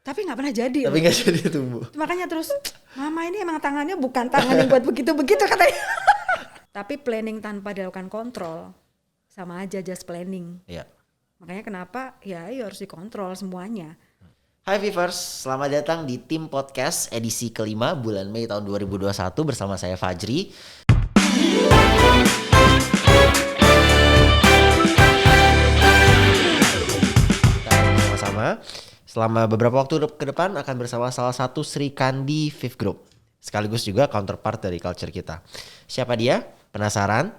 Tapi nggak pernah jadi. Tapi nggak jadi tumbuh. Makanya terus, mama ini emang tangannya bukan tangan yang buat begitu-begitu katanya. Tapi planning tanpa dilakukan kontrol sama aja just planning. Iya. Makanya kenapa ya harus dikontrol semuanya. Hai Vivers, selamat datang di Tim Podcast edisi kelima bulan Mei tahun 2021 bersama saya Fajri. Kita sama-sama selama beberapa waktu ke depan akan bersama salah satu Sri Kandi Viv Group, sekaligus juga counterpart dari culture kita. Siapa dia? Penasaran?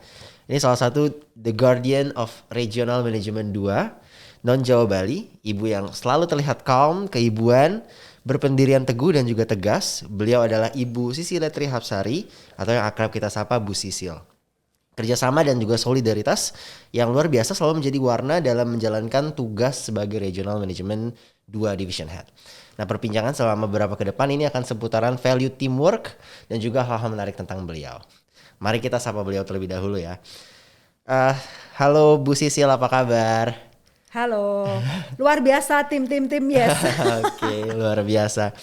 Ini salah satu The Guardian of Regional Management 2, non-Jawa Bali, ibu yang selalu terlihat calm, keibuan, berpendirian teguh dan juga tegas. Beliau adalah Ibu Sisilia Trihapsari atau yang akrab kita sapa Bu Sisil. Kerjasama dan juga solidaritas yang luar biasa selalu menjadi warna dalam menjalankan tugas sebagai Regional Management 2 Division Head. Nah, perbincangan selama beberapa ke depan ini akan seputaran value teamwork dan juga hal-hal menarik tentang beliau. Mari kita sapa beliau terlebih dahulu ya. Halo Bu Sisil, apa kabar? Halo, luar biasa tim yes. Oke, luar biasa.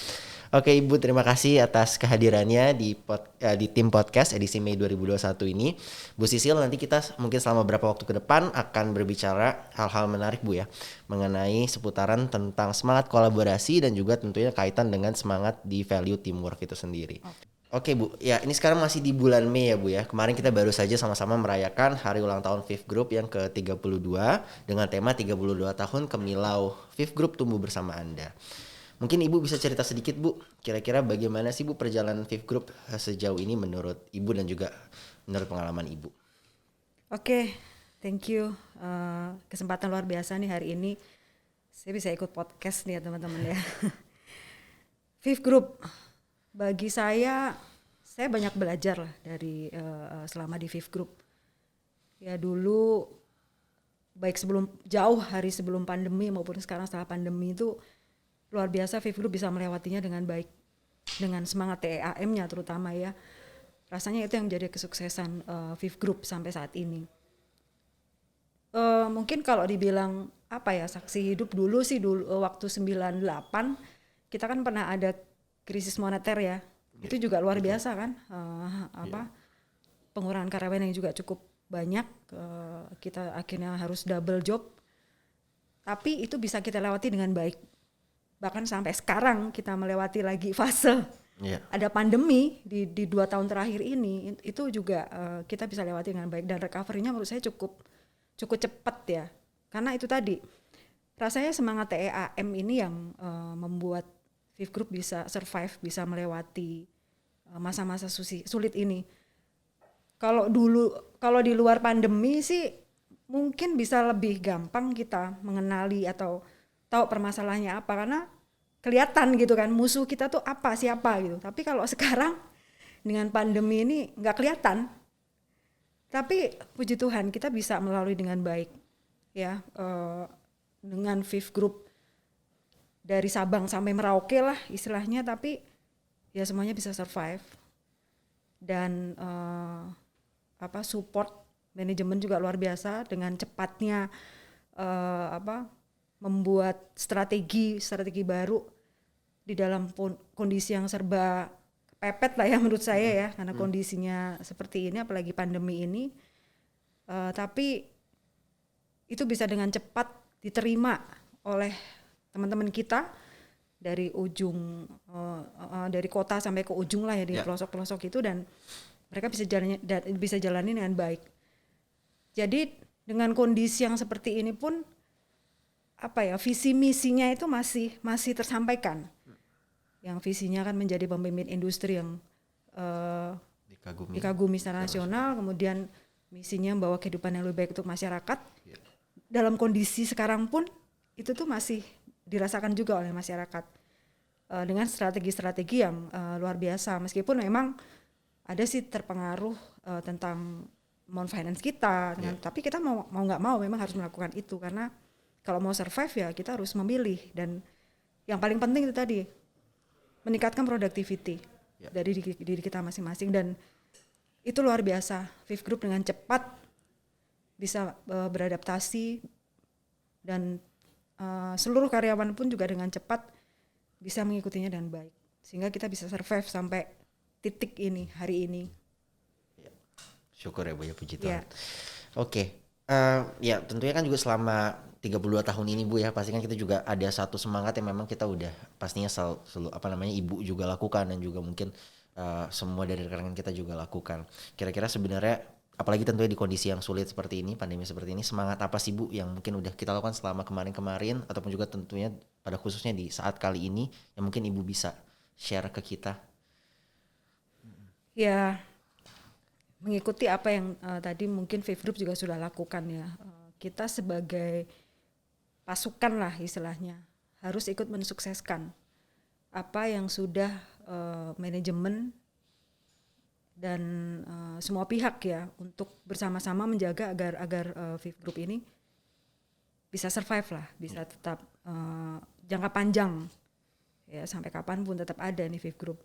Oke Ibu, terima kasih atas kehadirannya di tim podcast edisi Mei 2021 ini. Bu Sisil, nanti kita mungkin selama beberapa waktu ke depan akan berbicara hal-hal menarik Bu ya, mengenai seputaran tentang semangat kolaborasi dan juga tentunya kaitan dengan semangat di value teamwork itu sendiri. Oke Bu, ya ini sekarang masih di bulan Mei ya Bu ya. Kemarin kita baru saja sama-sama merayakan hari ulang tahun Viv Group yang ke-32 dengan tema 32 tahun Kemilau Viv Group tumbuh bersama Anda. Mungkin Ibu bisa cerita sedikit Bu, kira-kira bagaimana sih Bu perjalanan Viv Group sejauh ini menurut Ibu dan juga menurut pengalaman Ibu? Oke, thank you. Kesempatan luar biasa nih hari ini. Saya bisa ikut podcast nih ya teman-teman ya. Viv Group, bagi saya banyak belajar lah dari selama di Viv Group. Ya dulu, baik jauh hari sebelum pandemi maupun sekarang setelah pandemi itu, luar biasa Viv Group bisa melewatinya dengan baik, dengan semangat TEAM-nya terutama ya. Rasanya itu yang menjadi kesuksesan Viv Group sampai saat ini. Mungkin kalau dibilang apa ya, saksi hidup dulu waktu 98 kita kan pernah ada krisis moneter ya. Itu juga luar biasa kan, pengurangan karyawan yang juga cukup banyak, kita akhirnya harus double job. Tapi itu bisa kita lewati dengan baik. Bahkan sampai sekarang kita melewati lagi fase ada pandemi di 2 tahun terakhir ini, itu juga kita bisa lewati dengan baik dan recovery-nya menurut saya cukup cepat ya. Karena itu tadi rasanya semangat TEAM ini yang membuat Viv Group bisa survive, bisa melewati masa-masa sulit ini. Kalau di luar pandemi sih mungkin bisa lebih gampang kita mengenali atau tahu permasalahannya apa, karena kelihatan gitu kan musuh kita tuh siapa gitu. Tapi kalau sekarang dengan pandemi ini nggak kelihatan. Tapi puji Tuhan kita bisa melalui dengan baik ya, dengan Viv Group dari Sabang sampai Merauke lah istilahnya, tapi ya semuanya bisa survive. Dan support manajemen juga luar biasa dengan cepatnya membuat strategi baru di dalam kondisi yang serba pepet lah ya menurut saya ya, karena kondisinya seperti ini apalagi pandemi ini, tapi itu bisa dengan cepat diterima oleh teman-teman kita dari ujung dari kota sampai ke ujung lah ya, di pelosok-pelosok itu, dan mereka bisa jalani dengan baik. Jadi dengan kondisi yang seperti ini pun visi misinya itu masih tersampaikan. Yang visinya kan menjadi pemimpin industri yang dikagumi secara nasional, kemudian misinya membawa kehidupan yang lebih baik untuk masyarakat. Dalam kondisi sekarang pun itu tuh masih dirasakan juga oleh masyarakat dengan strategi-strategi yang luar biasa. Meskipun memang ada sih terpengaruh tentang non-finance kita, tapi kita mau nggak mau memang harus melakukan itu, karena kalau mau survive ya kita harus memilih, dan yang paling penting itu tadi meningkatkan productivity dari diri kita masing-masing, dan itu luar biasa. Viv Group dengan cepat bisa beradaptasi, dan seluruh karyawan pun juga dengan cepat bisa mengikutinya dengan baik sehingga kita bisa survive sampai titik ini hari ini. Syukur ya Bu ya, puji Ya. Tuhan. Oke. Ya tentunya kan juga selama 32 tahun ini Bu ya, pasti kan kita juga ada satu semangat yang memang kita udah pastinya selalu apa namanya Ibu juga lakukan dan juga mungkin semua dari rekan-rekan kita juga lakukan. Kira-kira sebenarnya apalagi tentunya di kondisi yang sulit seperti ini, pandemi seperti ini, semangat apa sih Bu yang mungkin udah kita lakukan selama kemarin-kemarin ataupun juga tentunya pada khususnya di saat kali ini yang mungkin Ibu bisa share ke kita? Ya, mengikuti apa yang tadi mungkin Faith Group juga sudah lakukan ya. Kita sebagai pasukan lah istilahnya harus ikut mensukseskan apa yang sudah manajemen dan semua pihak ya untuk bersama-sama menjaga agar Faith Group ini bisa survive lah, bisa tetap jangka panjang ya sampai kapanpun tetap ada nih Faith Group.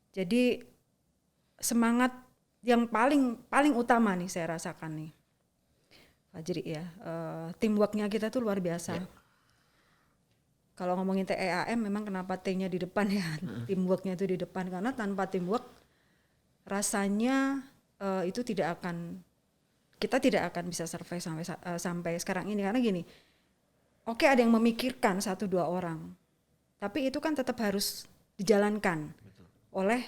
Jadi semangat yang paling utama nih saya rasakan nih Fajri ya, teamworknya kita tuh luar biasa. Yeah. Kalau ngomongin TEAM memang kenapa T-nya di depan ya, teamworknya itu di depan karena tanpa teamwork rasanya itu kita tidak akan bisa survive sampai sekarang ini karena gini, oke ada yang memikirkan 1-2 orang, tapi itu kan tetap harus dijalankan. Betul. Oleh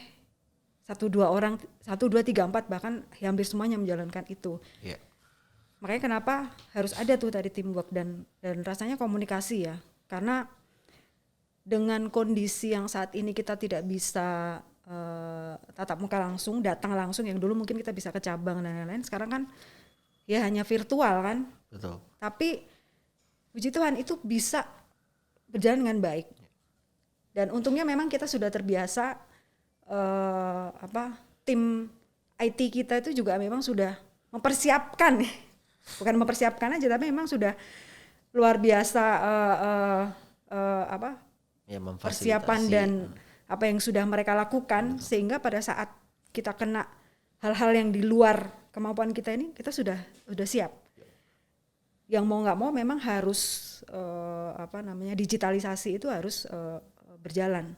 1-2 orang, 1-2-3-4 bahkan hampir semuanya menjalankan itu. Yeah. Makanya kenapa harus ada tuh tadi teamwork dan rasanya komunikasi ya. Karena dengan kondisi yang saat ini kita tidak bisa tatap muka langsung, datang langsung yang dulu mungkin kita bisa ke cabang dan lain-lain. Sekarang kan ya hanya virtual kan. Betul. Tapi puji Tuhan itu bisa berjalan dengan baik. Dan untungnya memang kita sudah terbiasa tim IT kita itu juga memang sudah mempersiapkan, bukan mempersiapkan aja tapi memang sudah luar biasa persiapan dan apa yang sudah mereka lakukan. Betul. Sehingga pada saat kita kena hal-hal yang di luar kemampuan kita ini kita sudah siap. Yang mau nggak mau memang harus digitalisasi itu harus berjalan.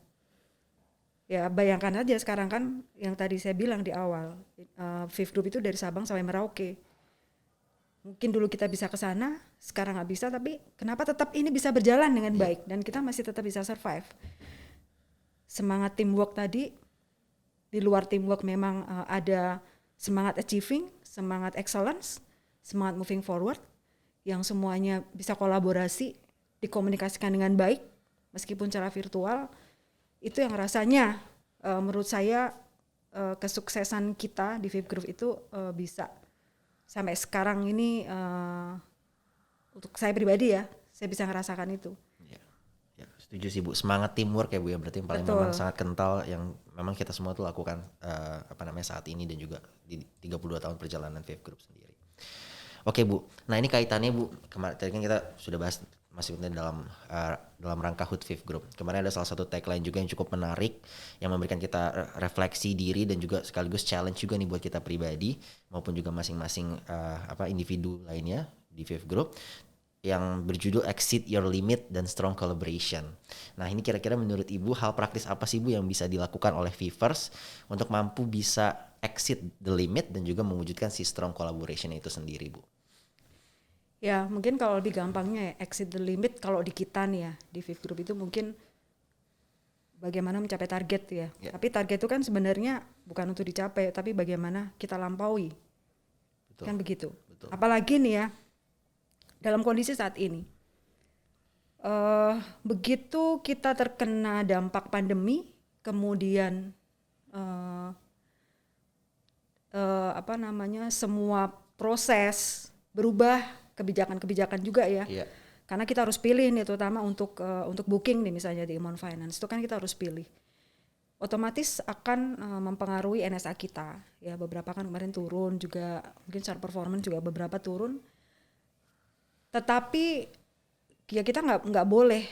Ya bayangkan aja sekarang kan yang tadi saya bilang di awal, Faith Group itu dari Sabang sampai Merauke. Mungkin dulu kita bisa ke sana, sekarang nggak bisa, tapi kenapa tetap ini bisa berjalan dengan baik dan kita masih tetap bisa survive. Semangat teamwork tadi, di luar teamwork memang ada semangat achieving, semangat excellence, semangat moving forward, yang semuanya bisa kolaborasi, dikomunikasikan dengan baik, meskipun secara virtual. Itu yang rasanya menurut saya kesuksesan kita di Faith Group itu bisa sampai sekarang ini untuk saya pribadi ya, saya bisa ngerasakan itu. Ya, setuju sih Bu, semangat teamwork ya Bu ya, berarti yang paling memang sangat kental yang memang kita semua tuh lakukan saat ini dan juga di 32 tahun perjalanan Faith Group sendiri. Oke Bu, nah ini kaitannya Bu, kemarin tadi kan kita sudah bahas masih dalam rangka Hood Faith Group. Kemarin ada salah satu tagline juga yang cukup menarik yang memberikan kita refleksi diri dan juga sekaligus challenge juga nih buat kita pribadi maupun juga masing-masing individu lainnya di Faith Group yang berjudul Exceed Your Limit dan Strong Collaboration. Nah ini kira-kira menurut Ibu hal praktis apa sih Bu yang bisa dilakukan oleh Fivers untuk mampu bisa exceed the limit dan juga mewujudkan si strong collaboration itu sendiri Bu? Ya mungkin kalau lebih gampangnya ya, exceed the limit kalau di kita nih ya di Faith Group itu mungkin bagaimana mencapai target ya. Tapi target itu kan sebenarnya bukan untuk dicapai tapi bagaimana kita lampaui. Betul. Kan begitu. Betul. Apalagi nih ya dalam kondisi saat ini begitu kita terkena dampak pandemi kemudian semua proses berubah, kebijakan-kebijakan juga ya. Yeah. Karena kita harus pilih nih terutama untuk booking nih misalnya di Immon Finance itu kan kita harus pilih. Otomatis akan mempengaruhi NSA kita. Ya beberapa kan kemarin turun juga, mungkin secara performance juga beberapa turun. Tetapi ya kita nggak boleh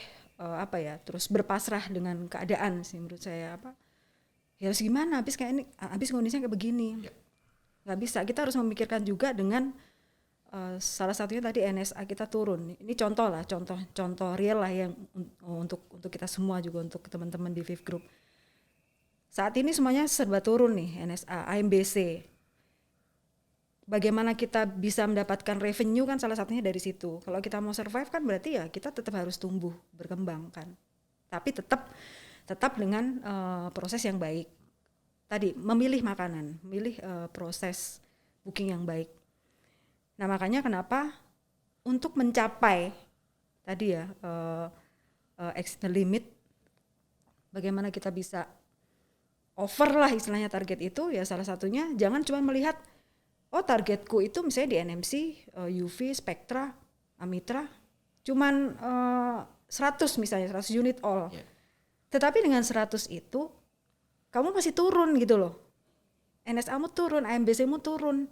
terus berpasrah dengan keadaan sih menurut saya ya harus gimana habis kondisinya kayak begini. Yeah. Nggak bisa, kita harus memikirkan juga dengan salah satunya tadi NSA kita turun. Ini contoh lah, contoh real lah yang untuk kita semua juga, untuk teman-teman di Fifth Group. Saat ini semuanya serba turun nih, NSA, AMBC. Bagaimana kita bisa mendapatkan revenue kan salah satunya dari situ. Kalau kita mau survive kan berarti ya kita tetap harus tumbuh, berkembang kan. Tapi tetap dengan proses yang baik. Tadi memilih makanan, memilih proses booking yang baik. Nah makanya kenapa untuk mencapai tadi ya exit the limit, bagaimana kita bisa over lah istilahnya target itu, ya salah satunya jangan cuma melihat targetku itu misalnya di NMC, UV, Spectra, Amitra cuman 100 misalnya, 100 unit all. Yeah. Tetapi dengan 100 itu kamu masih turun gitu loh. NSA-mu turun, AMBC-mu turun.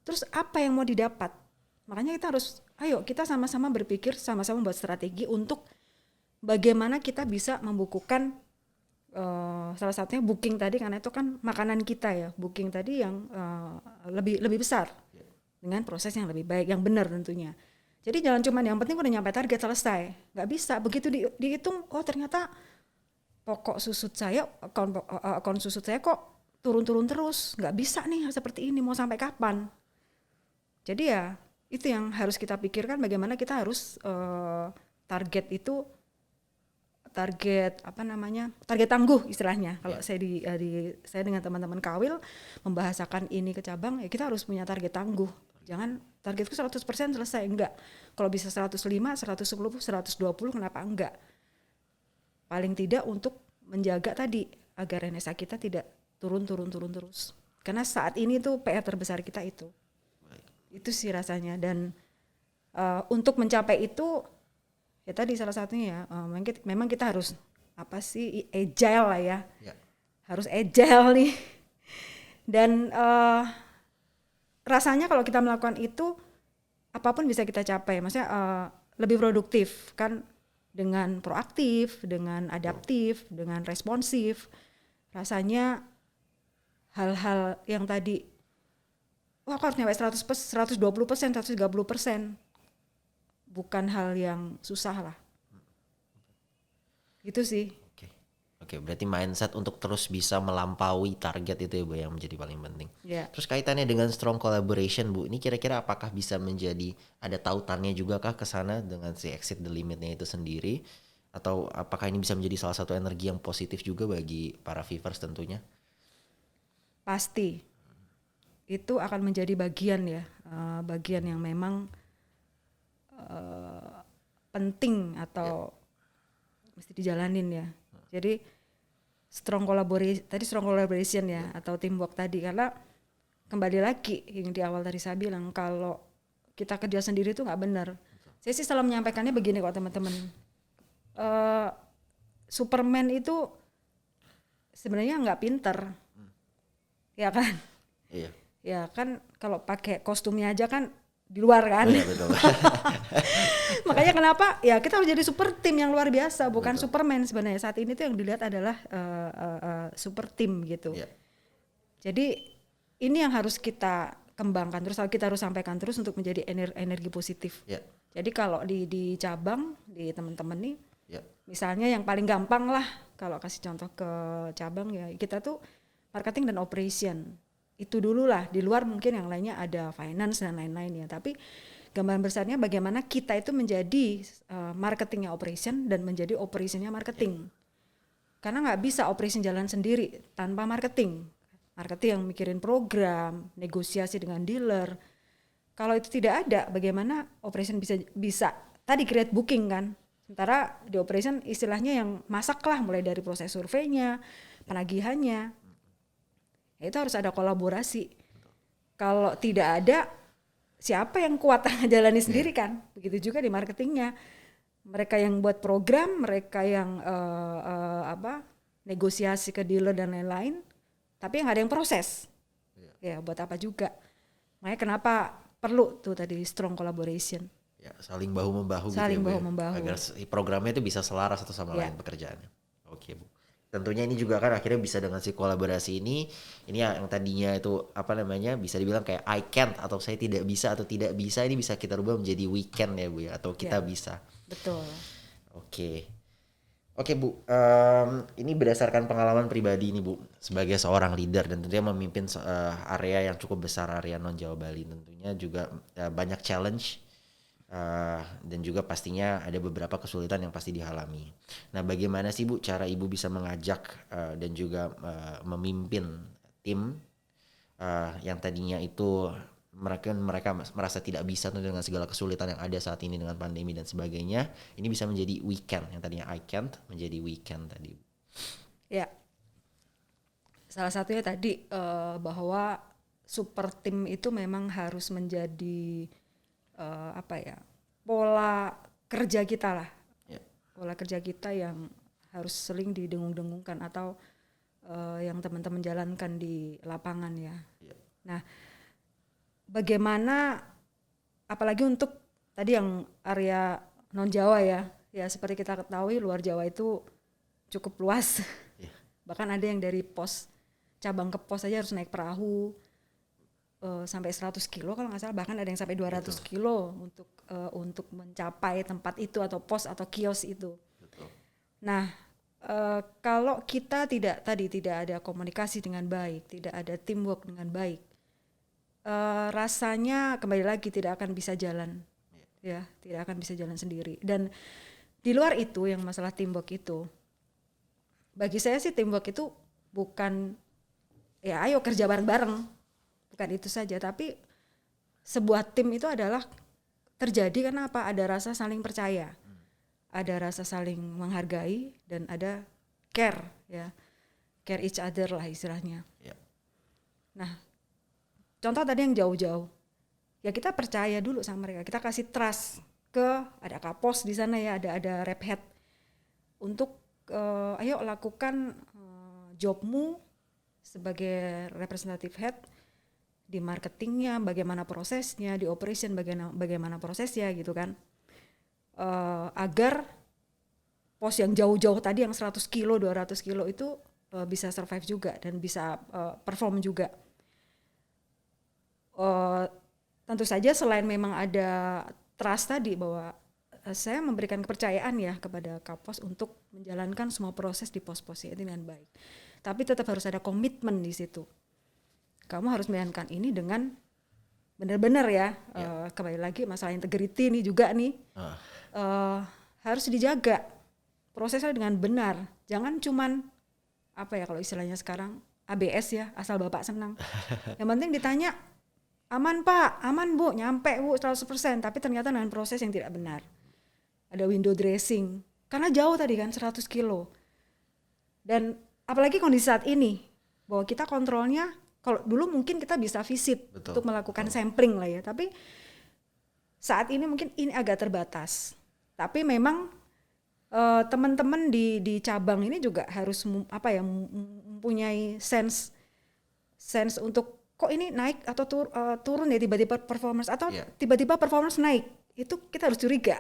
Terus apa yang mau didapat? Makanya kita harus, ayo kita sama-sama berpikir, sama-sama buat strategi untuk bagaimana kita bisa membukukan salah satunya booking tadi, karena itu kan makanan kita ya, booking tadi yang lebih besar dengan proses yang lebih baik, yang benar tentunya. Jadi jangan cuma yang penting udah nyampe target selesai, nggak bisa. Begitu dihitung, ternyata pokok susut saya, akun susut saya kok turun-turun terus, nggak bisa nih seperti ini, mau sampai kapan? Jadi ya itu yang harus kita pikirkan, bagaimana kita harus target itu target tangguh istilahnya. Kalau saya saya dengan teman-teman Kawil membahasakan ini ke cabang, ya kita harus punya target tangguh. Jangan targetku 100% selesai, enggak. Kalau bisa 105, 110, 120 kenapa enggak? Paling tidak untuk menjaga tadi agar NSA kita tidak turun terus. Karena saat ini tuh PR terbesar kita itu. Itu sih rasanya. Dan untuk mencapai itu ya tadi salah satunya ya memang kita harus agile lah ya. Harus agile nih. Dan rasanya kalau kita melakukan itu apapun bisa kita capai. Maksudnya lebih produktif kan, dengan proaktif, dengan adaptif, dengan responsif. Rasanya hal-hal yang tadi aku harus nyampe 100%, 120%, 130%. Bukan hal yang susah lah. Gitu sih. Oke, berarti mindset untuk terus bisa melampaui target itu ya Bu yang menjadi paling penting. Yeah. Terus kaitannya dengan strong collaboration Bu, ini kira-kira apakah bisa menjadi ada tautannya juga kah ke sana dengan si exit the limitnya itu sendiri? Atau apakah ini bisa menjadi salah satu energi yang positif juga bagi para Fivers tentunya? Pasti. Itu akan menjadi bagian ya, bagian yang memang penting atau mesti dijalanin ya. Jadi strong collaboration ya, atau teamwork tadi, karena kembali lagi yang di awal tadi saya bilang kalau kita kerja sendiri itu nggak benar. Saya sih selalu menyampaikannya begini kok teman-teman, Superman itu sebenarnya nggak pinter, ya kan? Iya. Ya kan kalau pakai kostumnya aja kan di luar kan. Iya, betul. Makanya kenapa ya kita harus jadi super tim yang luar biasa, bukan betul. Superman sebenarnya. Saat ini tuh yang dilihat adalah super tim gitu. Yeah. Jadi ini yang harus kita kembangkan terus, kita harus sampaikan terus untuk menjadi energi positif. Yeah. Jadi kalau di cabang, di teman-teman nih, misalnya yang paling gampang lah kalau kasih contoh ke cabang ya, kita tuh marketing dan operation. Itu dulu lah, di luar mungkin yang lainnya ada finance dan lain-lain ya, tapi gambaran besarnya bagaimana kita itu menjadi marketingnya operation dan menjadi operationnya marketing. Karena nggak bisa operation jalan sendiri tanpa marketing. Marketing yang mikirin program, negosiasi dengan dealer. Kalau itu tidak ada, bagaimana operation bisa tadi create booking kan. Sementara di operation istilahnya yang masak lah, mulai dari proses surveinya, penagihannya. Itu harus ada kolaborasi. Kalau tidak ada, siapa yang kuat jalani sendiri kan? Begitu juga di marketingnya. Mereka yang buat program, mereka yang negosiasi ke dealer dan lain-lain, tapi yang ada yang proses. Ya buat apa juga? Makanya kenapa perlu tuh tadi strong collaboration. Ya, saling bahu-membahu gitu ya, bahu-membahu. Agar programnya itu bisa selaras satu sama lain pekerjaannya. Oke Bu. tentunya ini juga kan akhirnya bisa dengan si kolaborasi ini yang tadinya itu apa namanya bisa dibilang kayak I can't atau saya tidak bisa atau tidak bisa, ini bisa kita rubah menjadi we can ya Bu ya, atau Ya, kita bisa. betul. Oke. Oke Bu, ini berdasarkan pengalaman pribadi nih Bu, sebagai seorang leader dan tentunya memimpin area yang cukup besar, area non Jawa Bali, tentunya juga banyak challenge dan juga pastinya ada beberapa kesulitan yang pasti dialami. Nah, bagaimana sih Bu cara Ibu bisa mengajak dan juga memimpin tim yang tadinya itu mereka merasa tidak bisa tuh dengan segala kesulitan yang ada saat ini dengan pandemi dan sebagainya, ini bisa menjadi weekend yang tadinya I can't menjadi weekend tadi. Ya, salah satunya tadi bahwa super tim itu memang harus menjadi apa ya, pola kerja kita lah, Ya. pola kerja kita yang harus sering didengung-dengungkan atau yang teman-teman jalankan di lapangan ya. Ya. Nah, bagaimana apalagi untuk tadi yang area non Jawa ya seperti kita ketahui luar Jawa itu cukup luas. Ya. Bahkan ada yang dari pos cabang ke pos aja harus naik perahu sampai 100 kilo kalau nggak salah, bahkan ada yang sampai 200 Betul. kilo untuk mencapai tempat itu atau pos atau kios itu. Betul. Nah, kalau kita tidak ada komunikasi dengan baik, tidak ada teamwork dengan baik, rasanya kembali lagi tidak akan bisa jalan, ya tidak akan bisa jalan sendiri. Dan di luar itu yang masalah teamwork itu, bagi saya sih teamwork itu bukan ya ayo kerja bareng-bareng, bukan itu saja, tapi sebuah tim itu adalah terjadi karena apa? Ada rasa saling percaya, ada rasa saling menghargai dan ada care ya, care each other lah istilahnya. Ya. Nah, contoh tadi yang jauh-jauh, ya kita percaya dulu sama mereka, kita kasih trust ke ada kapos di sana ya, ada rep head untuk ayo lakukan jobmu sebagai representative head di marketingnya, bagaimana prosesnya, di operation bagaimana prosesnya gitu kan, agar pos yang jauh-jauh tadi yang 100 kilo, 200 kilo itu bisa survive juga dan bisa perform juga. Tentu saja selain memang ada trust tadi bahwa saya memberikan kepercayaan ya kepada Kapos untuk menjalankan semua proses di pos-posnya dengan baik. Tapi tetap harus ada komitmen di situ. Kamu harus menjalankan ini dengan benar-benar ya. Kembali lagi masalah integrity ini juga nih harus dijaga prosesnya dengan benar. Jangan cuman apa ya kalau istilahnya sekarang ABS ya, asal bapak senang. Yang penting ditanya aman pak, aman bu, nyampe bu 100%, tapi ternyata dengan proses yang tidak benar. Ada window dressing, karena jauh tadi kan 100 kilo. Dan apalagi kondisi saat ini, bahwa kita kontrolnya, kalau dulu mungkin kita bisa visit untuk melakukan sampling lah ya, tapi saat ini mungkin ini agak terbatas. Tapi memang teman-teman di cabang ini juga harus mempunyai sense untuk kok ini naik atau turun ya tiba-tiba performance atau tiba-tiba performance naik, itu kita harus curiga.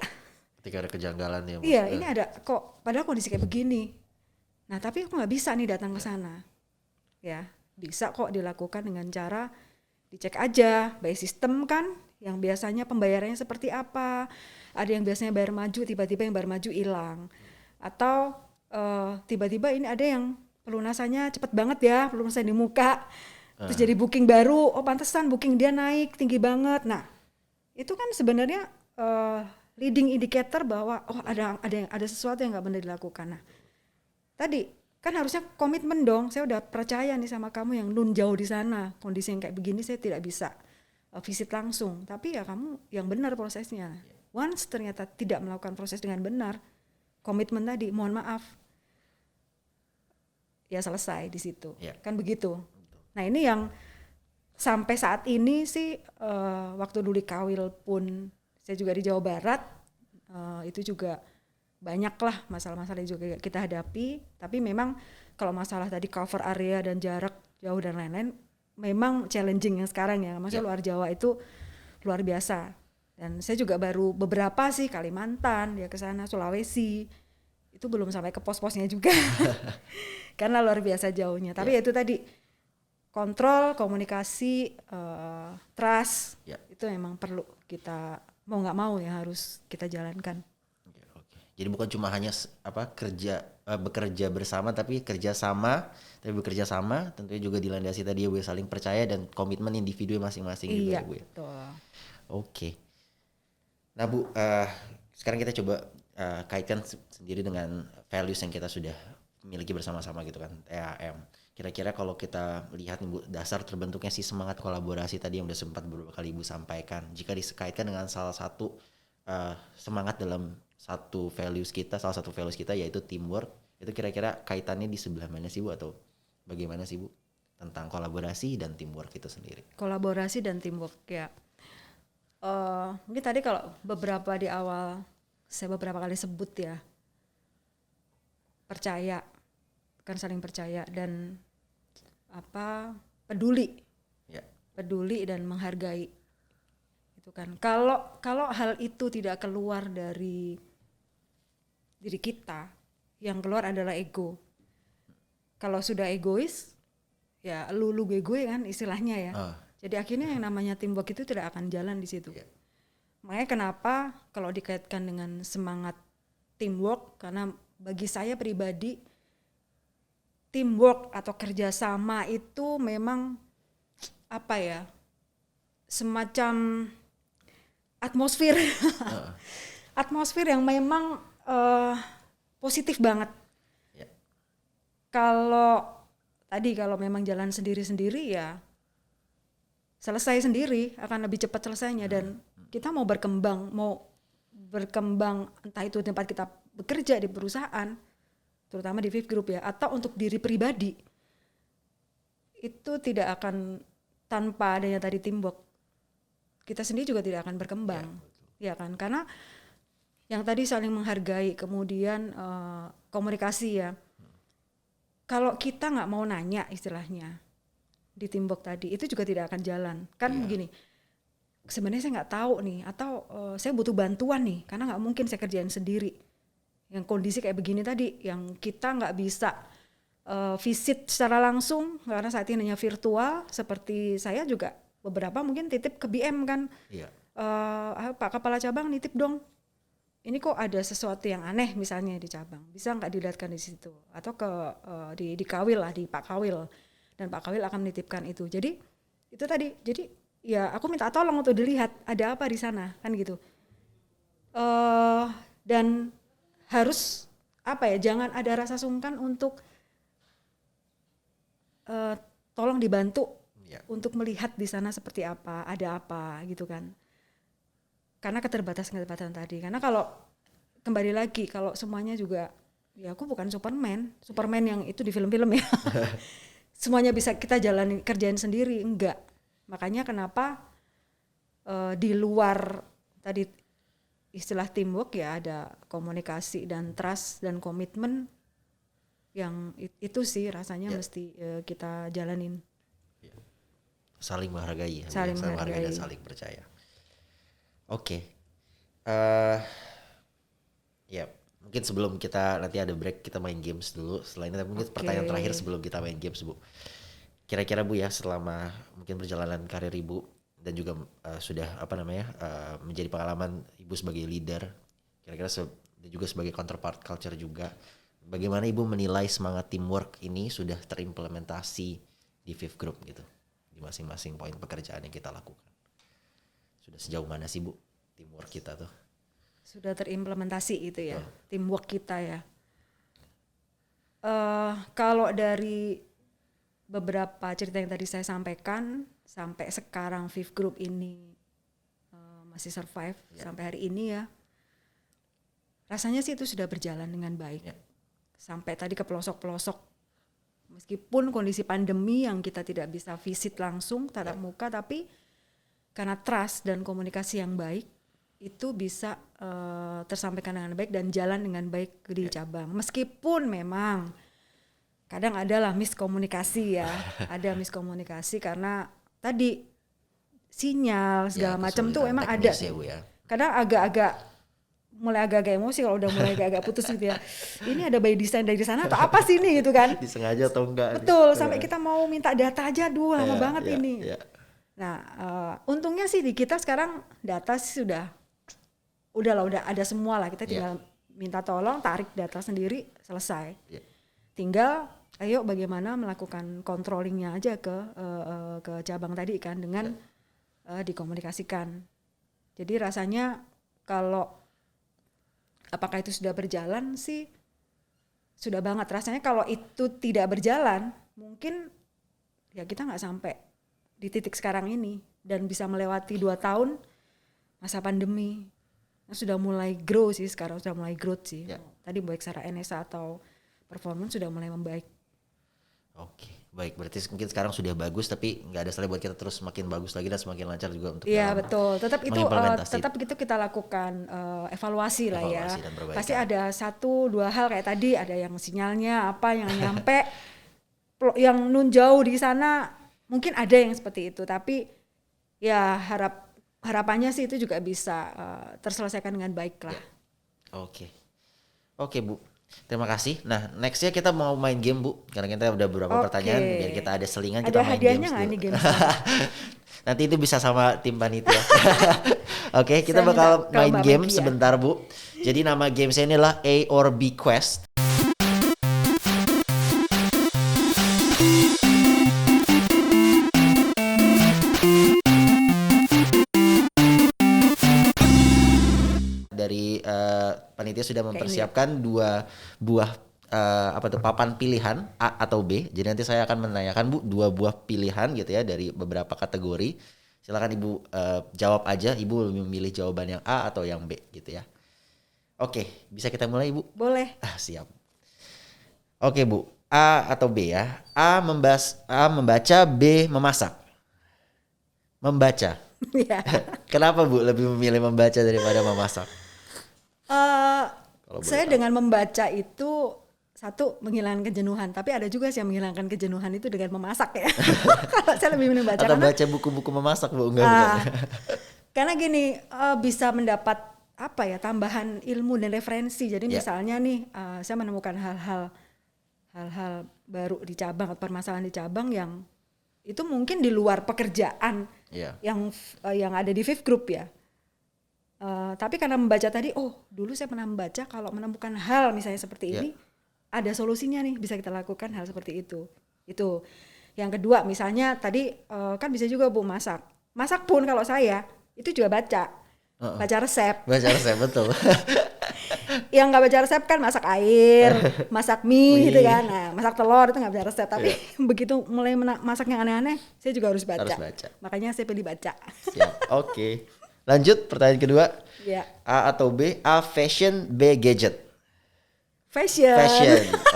Ketika ada kejanggalan ya. Iya, ini ada kok padahal kondisi kayak begini. Nah tapi aku nggak bisa nih datang ke sana. Ya bisa kok dilakukan dengan cara dicek aja by system kan, yang biasanya pembayarannya seperti apa. Ada yang biasanya bayar maju, tiba-tiba yang bayar maju hilang. Atau tiba-tiba ini ada yang pelunasannya cepet banget ya, pelunasan di muka. Terus jadi booking baru, oh pantesan booking dia naik tinggi banget. Nah itu kan sebenarnya leading indicator bahwa oh ada sesuatu yang nggak benar dilakukan. Nah tadi kan harusnya komitmen dong. Saya udah percaya nih sama kamu yang nun jauh di sana, kondisi yang kayak begini saya tidak bisa visit langsung. Tapi ya kamu yang benar prosesnya. Once ternyata tidak melakukan proses dengan benar, komitmen tadi, mohon maaf, ya selesai di situ, kan begitu. Nah ini yang sampai saat ini sih waktu dulu di Kawil pun saya juga di Jawa Barat itu juga banyak lah masalah-masalah yang juga kita hadapi. Tapi memang kalau masalah tadi cover area dan jarak jauh dan lain-lain memang challenging yang sekarang ya. Maksudnya luar Jawa itu luar biasa. Dan saya juga baru beberapa sih Kalimantan ya ke sana, Sulawesi itu itu belum sampai ke pos-posnya juga karena luar biasa jauhnya. Tapi itu tadi kontrol, komunikasi, trust itu memang perlu kita mau nggak mau ya harus kita jalankan. Oke. Jadi bukan cuma hanya bekerja bersama tapi bekerja sama tentunya juga dilandasi tadi ya Bu, saling percaya dan komitmen individu masing-masing juga ya Bu. Betul. Oke. Nah Bu, sekarang kita coba kaitkan sendiri dengan values yang kita sudah miliki bersama-sama gitu kan, TAM. Kira-kira kalau kita lihat nih Bu, dasar terbentuknya si semangat kolaborasi tadi yang udah sempat beberapa kali Ibu sampaikan, jika dikaitkan dengan salah satu semangat dalam salah satu values kita yaitu teamwork, itu kira-kira kaitannya di sebelah mana sih Bu, atau bagaimana sih Bu tentang kolaborasi dan teamwork itu sendiri? Kolaborasi dan teamwork ya. Mungkin tadi kalau beberapa di awal saya beberapa kali sebut ya, percaya, kan saling percaya dan peduli, peduli dan menghargai itu kan. Kalau hal itu tidak keluar dari diri kita, yang keluar adalah ego. Kalau sudah egois, ya lu gue kan istilahnya ya. Jadi akhirnya yang namanya teamwork itu tidak akan jalan di situ. Makanya kenapa kalau dikaitkan dengan semangat teamwork, karena bagi saya pribadi teamwork atau kerjasama itu memang semacam atmosfer atmosfer yang memang positif banget. Kalau memang jalan sendiri-sendiri ya selesai sendiri, akan lebih cepat selesainya. Dan kita mau berkembang entah itu tempat kita bekerja di perusahaan, terutama di Fifth Group ya, atau untuk diri pribadi, itu tidak akan tanpa adanya tadi teamwork. Kita sendiri juga tidak akan berkembang, ya kan? Karena yang tadi saling menghargai, kemudian komunikasi ya. Kalau kita nggak mau nanya istilahnya di teamwork tadi, itu juga tidak akan jalan. Kan begini, sebenarnya saya nggak tahu nih, atau saya butuh bantuan nih, karena nggak mungkin saya kerjain sendiri. Yang kondisi kayak begini tadi, yang kita nggak bisa visit secara langsung karena saat ini hanya virtual. Seperti saya juga beberapa mungkin titip ke BM kan, Pak Kepala Cabang nitip dong, ini kok ada sesuatu yang aneh misalnya di cabang, bisa nggak dilihatkan di situ, atau ke di Kawil lah, di Pak Kawil, dan Pak Kawil akan menitipkan itu. Jadi itu tadi, jadi ya aku minta tolong untuk dilihat ada apa di sana kan gitu. Dan harus jangan ada rasa sungkan untuk tolong dibantu untuk melihat di sana seperti apa, ada apa gitu kan. Karena keterbatasan tadi. Karena kalau kembali lagi, kalau semuanya juga, ya aku bukan Superman yang itu di film-film ya. Semuanya bisa kita kerjain sendiri, enggak. Makanya kenapa di luar tadi istilah teamwork ya ada komunikasi dan trust dan komitmen, yang itu sih rasanya mesti kita jalanin. Saling menghargai, saling menghargai dan saling percaya. Oke. Ya mungkin sebelum kita nanti ada break, kita main games dulu. Selain itu mungkin pertanyaan terakhir sebelum kita main games Bu. Kira-kira Bu ya, selama mungkin perjalanan karir Ibu dan juga sudah menjadi pengalaman Ibu sebagai leader, kira-kira dan juga sebagai counterpart culture juga, bagaimana Ibu menilai semangat teamwork ini sudah terimplementasi di Fifth Group gitu, di masing-masing poin pekerjaan yang kita lakukan? Sudah sejauh mana sih Bu teamwork kita tuh? Sudah terimplementasi itu ya, teamwork kita ya. Kalau dari beberapa cerita yang tadi saya sampaikan, sampai sekarang Fifth Group ini masih survive sampai hari ini ya, rasanya sih itu sudah berjalan dengan baik. Sampai tadi ke pelosok-pelosok, meskipun kondisi pandemi yang kita tidak bisa visit langsung tatap muka, tapi karena trust dan komunikasi yang baik, itu bisa tersampaikan dengan baik dan jalan dengan baik di cabang. Meskipun memang kadang adalah miskomunikasi ya, ada miskomunikasi karena tadi sinyal segala macam tuh memang ada. Ya, Bu, ya. Kadang agak-agak mulai agak-agak emosi kalau udah mulai agak-agak putus gitu ya. Ini ada by design dari sana atau apa sih ini gitu kan? Disengaja atau enggak? Betul, sampai kita mau minta data aja, lama banget ini. Iya. Nah, untungnya sih di kita sekarang data sih udah ada semua lah. Kita tinggal minta tolong, tarik data sendiri, selesai. Yeah. Tinggal, ayo bagaimana melakukan controllingnya aja ke cabang tadi kan dengan dikomunikasikan. Jadi rasanya kalau apakah itu sudah berjalan sih sudah banget. Rasanya kalau itu tidak berjalan mungkin ya kita nggak sampai di titik sekarang ini dan bisa melewati 2 tahun masa pandemi. Nah, sudah mulai grow sih sekarang, sudah mulai growth sih. Tadi baik secara NSA atau performance sudah mulai membaik. Oke, baik. Berarti mungkin sekarang sudah bagus, tapi nggak ada salahnya buat kita terus semakin bagus lagi dan semakin lancar juga untuk. Iya betul. Tetap itu kita lakukan evaluasi lah ya. Pasti ada 1-2 hal kayak tadi, ada yang sinyalnya apa yang nyampe, yang nun jauh di sana mungkin ada yang seperti itu. Tapi ya harapannya sih itu juga bisa terselesaikan dengan baik lah. Oke Bu. Terima kasih. Nah, nextnya kita mau main game Bu, karena kita udah beberapa pertanyaan biar kita ada selingan, kita main games dulu. Nih games nanti itu bisa sama tim panitia. Oke, kita bakal main game sebentar Bu. Jadi nama gamesnya ini adalah A or B Quest. Dari panitia sudah mempersiapkan 2 buah papan pilihan A atau B. Jadi nanti saya akan menanyakan Bu 2 buah pilihan gitu ya dari beberapa kategori. Silakan Ibu jawab aja. Ibu memilih jawaban yang A atau yang B gitu ya. Oke, bisa kita mulai Ibu? Boleh. Siap. Oke Bu, A atau B ya. A membaca, B memasak. Membaca. Kenapa Bu lebih memilih membaca daripada memasak? Saya dengan membaca itu satu menghilangkan kejenuhan, tapi ada juga sih yang menghilangkan kejenuhan itu dengan memasak ya. Kalau saya lebih memilih membaca. Atau baca buku-buku memasak Bu? Enggak. Karena gini, bisa mendapat tambahan ilmu dan referensi. Jadi misalnya nih saya menemukan hal-hal baru di cabang atau permasalahan di cabang yang itu mungkin di luar pekerjaan yang ada di Fifth Group ya. Tapi karena membaca tadi, dulu saya pernah membaca kalau menemukan hal misalnya seperti ini, ada solusinya nih, bisa kita lakukan hal seperti itu. Itu. Yang kedua misalnya tadi kan bisa juga Bu masak. Masak pun kalau saya itu juga baca resep. Baca resep betul. Yang nggak baca resep kan masak air, masak mie gitu kan. Nah, masak telur itu nggak baca resep. Tapi begitu mulai masak yang aneh-aneh, saya juga harus baca. Makanya saya pilih baca. Siap. Oke. Lanjut pertanyaan kedua. A atau B? A fashion, B gadget. Fashion.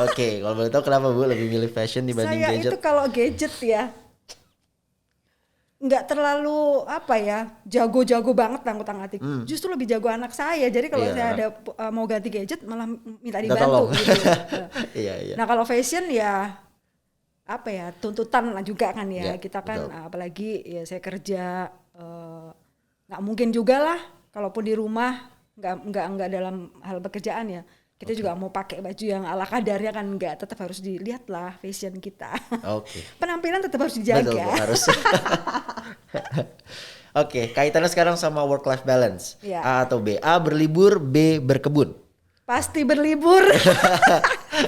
Oke, kalau boleh tahu kenapa Bu lebih milih fashion dibanding gadget? Saya itu kalau gadget ya nggak terlalu jago-jago banget tanggut-tanggutin. Justru lebih jago anak saya. Jadi kalau saya ada mau ganti gadget malah minta dibantu gitu. Iya. Nah kalau fashion ya tuntutan lah juga kan ya. Kita kan apalagi ya saya kerja nggak mungkin juga lah kalaupun di rumah nggak dalam hal pekerjaan ya. Kita juga mau pakai baju yang ala kadarnya kan enggak, tetap harus dilihat lah fashion kita. Penampilan tetap harus dijaga. Betul, harus. Oke, kaitannya sekarang sama work life balance. A atau B? A berlibur, B berkebun. Pasti berlibur.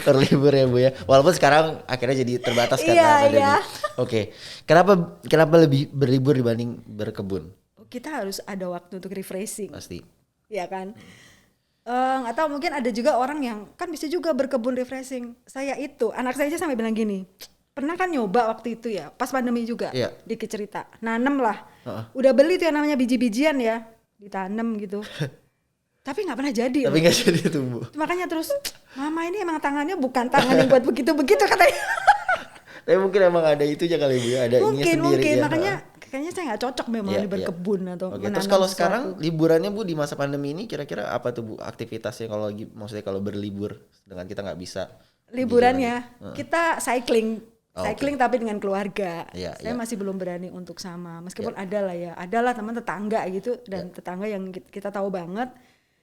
Berlibur ya Bu ya. Walaupun sekarang akhirnya jadi terbatas karena pandemi. Oke. Kenapa lebih berlibur dibanding berkebun? Kita harus ada waktu untuk refreshing. Pasti. Iya kan? Nggak tahu, mungkin ada juga orang yang kan bisa juga berkebun refreshing. Anak saya aja sampai bilang gini, pernah kan nyoba waktu itu ya, pas pandemi juga, dikit cerita, nanem lah, udah beli tuh yang namanya biji-bijian ya, ditanam gitu, tapi nggak pernah jadi. Tapi nggak jadi tumbuh. Makanya terus, mama ini emang tangannya bukan tangan yang buat begitu-begitu katanya. Tapi mungkin emang ada itu aja kali Bu ya, ada mungkin ya, makanya kayaknya saya nggak cocok memang berkebun atau menanam. Terus kalau sekarang liburannya Bu di masa pandemi ini kira-kira apa tuh Bu aktivitasnya maksudnya kalau berlibur dengan kita nggak bisa liburannya kita cycling tapi dengan keluarga. Saya masih belum berani untuk sama, meskipun ada lah teman tetangga gitu dan tetangga yang kita tahu banget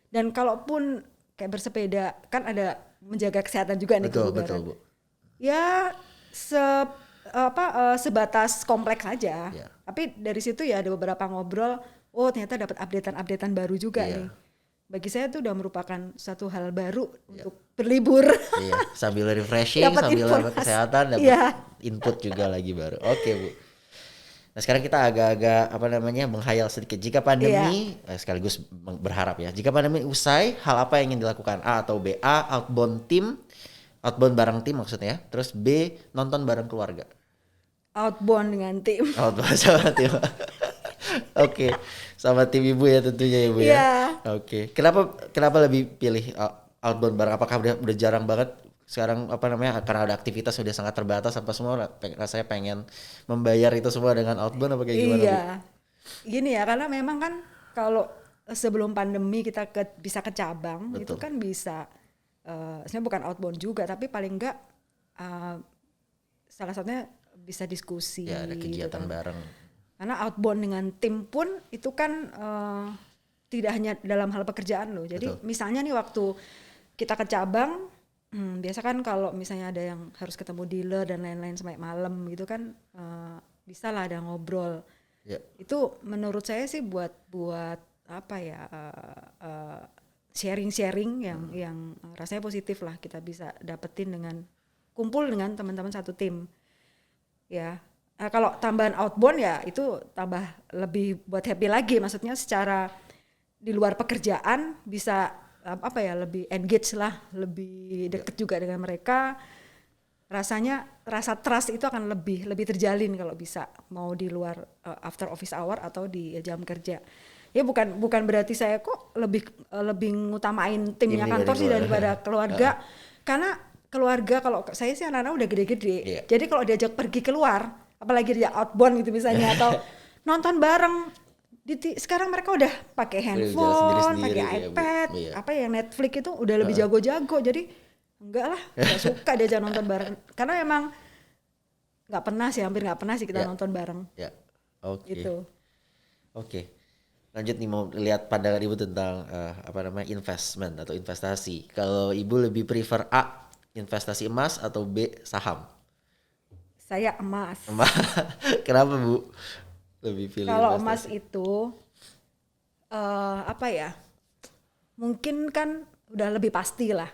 Dan kalaupun kayak bersepeda kan ada menjaga kesehatan juga nih Betul, kebugaran. betul, Bu. Ya sebatas kompleks aja. Iya. Tapi dari situ ya ada beberapa ngobrol, oh ternyata dapat updatean baru juga Iya. nih. Bagi saya itu udah merupakan satu hal baru untuk berlibur. Iya, sambil refreshing, Dapat sambil dapat informasi. kesehatan, dapat Iya. input juga lagi baru. Oke, Bu. Nah, sekarang kita agak-agak menghayal sedikit. Jika pandemi sekaligus berharap ya. Jika pandemi usai, hal apa yang ingin dilakukan? A atau B? A, outbound bareng tim maksudnya. Terus B, nonton bareng keluarga. Outbound dengan tim. Outbound sama tim. Oke, sama tim ibu ya tentunya ya Bu ya. Iya. Oke. Kenapa lebih pilih outbound bareng? Apakah udah jarang banget sekarang karena ada aktivitas sudah sangat terbatas sampai semua rasanya pengen membayar itu semua dengan outbound apa kayak gimana, Bu? Iya. Gini ya, karena memang kan kalau sebelum pandemi kita bisa ke cabang, Betul. itu kan bisa sebenarnya bukan outbound juga, tapi paling enggak salah satunya bisa diskusi. Ya, ada kegiatan gitu kan. bareng. Karena outbound dengan tim pun itu kan tidak hanya dalam hal pekerjaan loh. Jadi Betul. misalnya nih waktu kita ke cabang, biasa kan kalau misalnya ada yang harus ketemu dealer dan lain-lain sampai malam gitu kan, bisa lah ada ngobrol. Ya. Itu menurut saya sih buat apa ya, sharing yang rasanya positif lah kita bisa dapetin dengan kumpul dengan teman-teman satu tim. Ya. Kalau tambahan outbound ya itu tambah lebih buat happy lagi, maksudnya secara di luar pekerjaan bisa lebih engage lah, lebih deket juga dengan mereka. Rasa trust itu akan lebih terjalin kalau bisa mau di luar after office hour atau di jam kerja. Ya bukan berarti saya kok lebih ngutamain timnya Ini kantor dari sih luar. daripada keluarga. Karena keluarga kalau saya sih anak-anak udah gede-gede. Iya. Jadi kalau diajak pergi keluar, apalagi dia outbound gitu misalnya atau nonton bareng, sekarang mereka udah pakai handphone, sendiri-sendiri pakai ya, Bu. iPad, Iya. apa ya, Netflix itu udah lebih jago-jago. Jadi enggak lah, enggak suka diajak nonton bareng. Karena emang hampir nggak pernah sih kita Ya. nonton bareng. Ya. Oke. Gitu. Oke. Lanjut nih, mau lihat pandangan Ibu tentang investment atau investasi. Kalau Ibu lebih prefer A, investasi emas atau B, saham? Saya emas. Kenapa, Bu? Lebih pilih Kalau investasi? emas itu mungkin kan udah lebih pasti lah.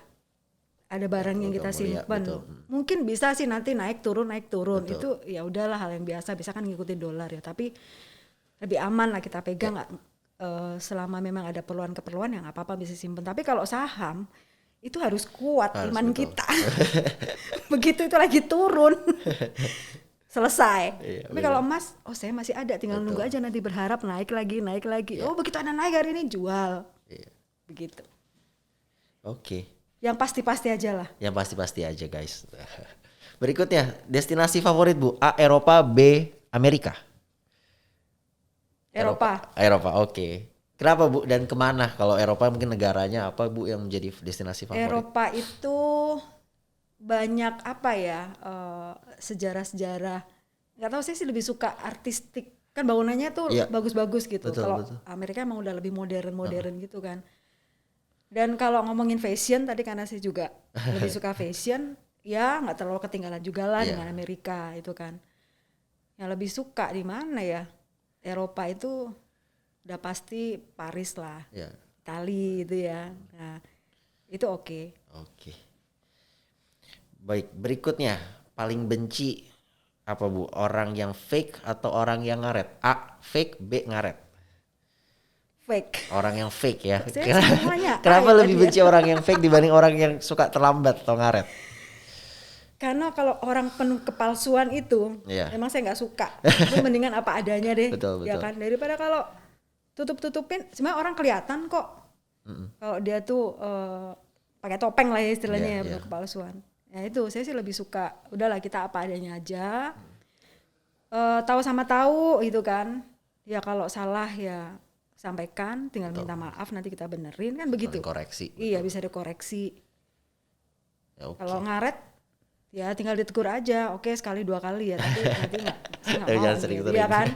Ada barang yang kita logam mulia, simpan. betul. Mungkin bisa sih nanti naik turun. Betul. Itu ya udahlah hal yang biasa. Bisa kan ngikutin dolar ya. Tapi lebih aman lah kita pegang. Selama memang ada keperluan yang nggak apa-apa bisa simpan. Tapi kalau saham itu harus kuat iman betul. kita. Begitu itu lagi turun. Selesai. Iya, Tapi kalau emas, saya masih ada, tinggal Betul. nunggu aja nanti berharap naik lagi. Oh begitu ada naik hari ini jual. Iya. Begitu. Oke. Yang pasti-pasti aja lah. Yang pasti-pasti aja, guys. Berikutnya, destinasi favorit, Bu. A, Eropa, B, Amerika. Eropa, oke. Kenapa, Bu? Dan kemana? Kalau Eropa mungkin negaranya apa, Bu, yang menjadi destinasi favorit? Eropa itu banyak sejarah-sejarah. Nggak tahu, saya sih lebih suka artistik. Kan bangunannya tuh Iya. bagus-bagus gitu. Betul, Kalau betul. Amerika emang udah lebih modern gitu kan. Dan kalau ngomongin fashion tadi, karena saya juga lebih suka fashion, ya nggak terlalu ketinggalan juga lah Iya. dengan Amerika itu kan. Yang lebih suka di mana ya? Eropa itu udah pasti Paris lah, Ya. Itali gitu ya. Nah, itu oke. Oke. Baik, berikutnya paling benci apa, Bu? Orang yang fake atau orang yang ngaret? A, fake, B, ngaret. Fake. Orang yang fake ya. Saya semuanya Kenapa A ya lebih tadi ya. benci orang yang fake dibanding orang yang suka terlambat atau ngaret? Karena kalau orang penuh kepalsuan itu, Iya. emang saya nggak suka. Itu mendingan apa adanya deh, Betul, ya betul. kan. Daripada kalau tutup-tutupin, sebenarnya orang kelihatan kok. Kalau dia tuh pakai topeng lah ya istilahnya, Iya, ya, penuh iya. kepalsuan. Ya itu, saya sih lebih suka. Udahlah kita apa adanya aja. Tahu sama tahu gitu kan. Ya kalau salah ya sampaikan, tinggal minta maaf nanti kita benerin kan begitu. Saling koreksi. Iya bisa dikoreksi. Ya, oke. Kalau ngaret ya tinggal ditegur aja, oke sekali 2 kali ya, tapi nanti saya nggak Tapi mau jangan gitu, sering-sering. ya kan.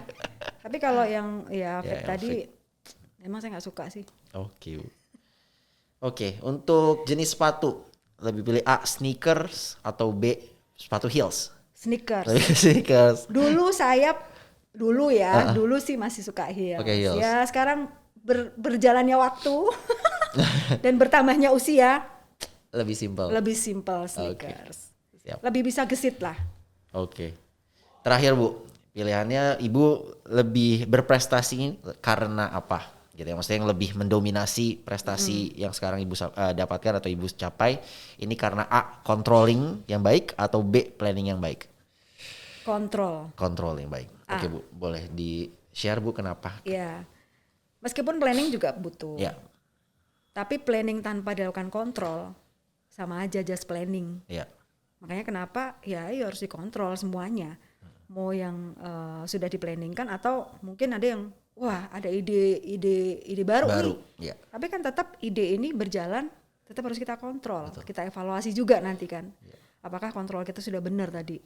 Tapi kalau yang ya fake yang tadi, fake. emang saya nggak suka sih. Oke, Bu. Oke, untuk jenis sepatu lebih pilih A sneakers atau B sepatu heels? Sneakers. Lebih ke sneakers. Dulu sih masih suka Oke, heels. heels. Ya sekarang berjalannya waktu dan bertambahnya usia, Lebih simpel. lebih simple Oke. sneakers. Siap. Lebih bisa gesit lah. Oke. Terakhir Bu, pilihannya Ibu lebih berprestasi karena apa? Gitu ya, maksudnya yang lebih mendominasi prestasi yang sekarang Ibu dapatkan atau Ibu capai. Ini karena A, controlling yang baik atau B, planning yang baik? Kontrol. Control yang baik. Oke Bu, boleh di-share Bu kenapa? Ya. Meskipun planning juga butuh. Ya, Tapi planning tanpa dilakukan kontrol sama aja just planning. ya. Makanya kenapa ya harus dikontrol semuanya. Mau yang sudah diplanningkan atau mungkin ada yang wah ada ide baru nih. Ya. Tapi kan tetap ide ini berjalan tetap harus kita kontrol. Betul. Kita evaluasi juga nanti kan. Ya. Apakah kontrol kita sudah benar tadi.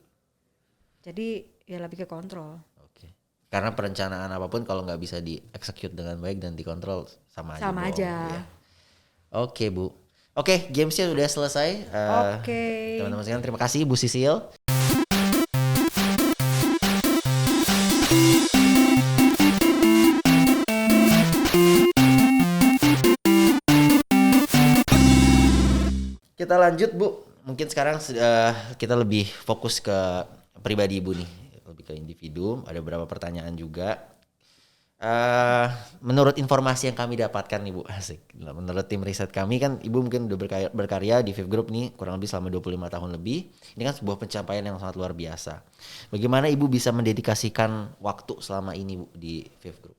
Jadi ya lebih ke kontrol. Oke. Karena perencanaan apapun kalau nggak bisa dieksekut dengan baik dan dikontrol sama aja. Sama aja. Ya. Oke Bu. Oke, gamesnya sudah selesai. Oke. Teman-teman sekalian terima kasih Bu Sisil. Kita lanjut Bu. Mungkin sekarang kita lebih fokus ke pribadi Ibu nih. Lebih ke individu. Ada beberapa pertanyaan juga. Menurut informasi yang kami dapatkan nih Bu, asik. Menurut tim riset kami kan Ibu mungkin udah berkarya di Fifth Group nih kurang lebih selama 25 tahun lebih. Ini kan sebuah pencapaian yang sangat luar biasa. Bagaimana Ibu bisa mendedikasikan waktu selama ini Bu di Fifth Group?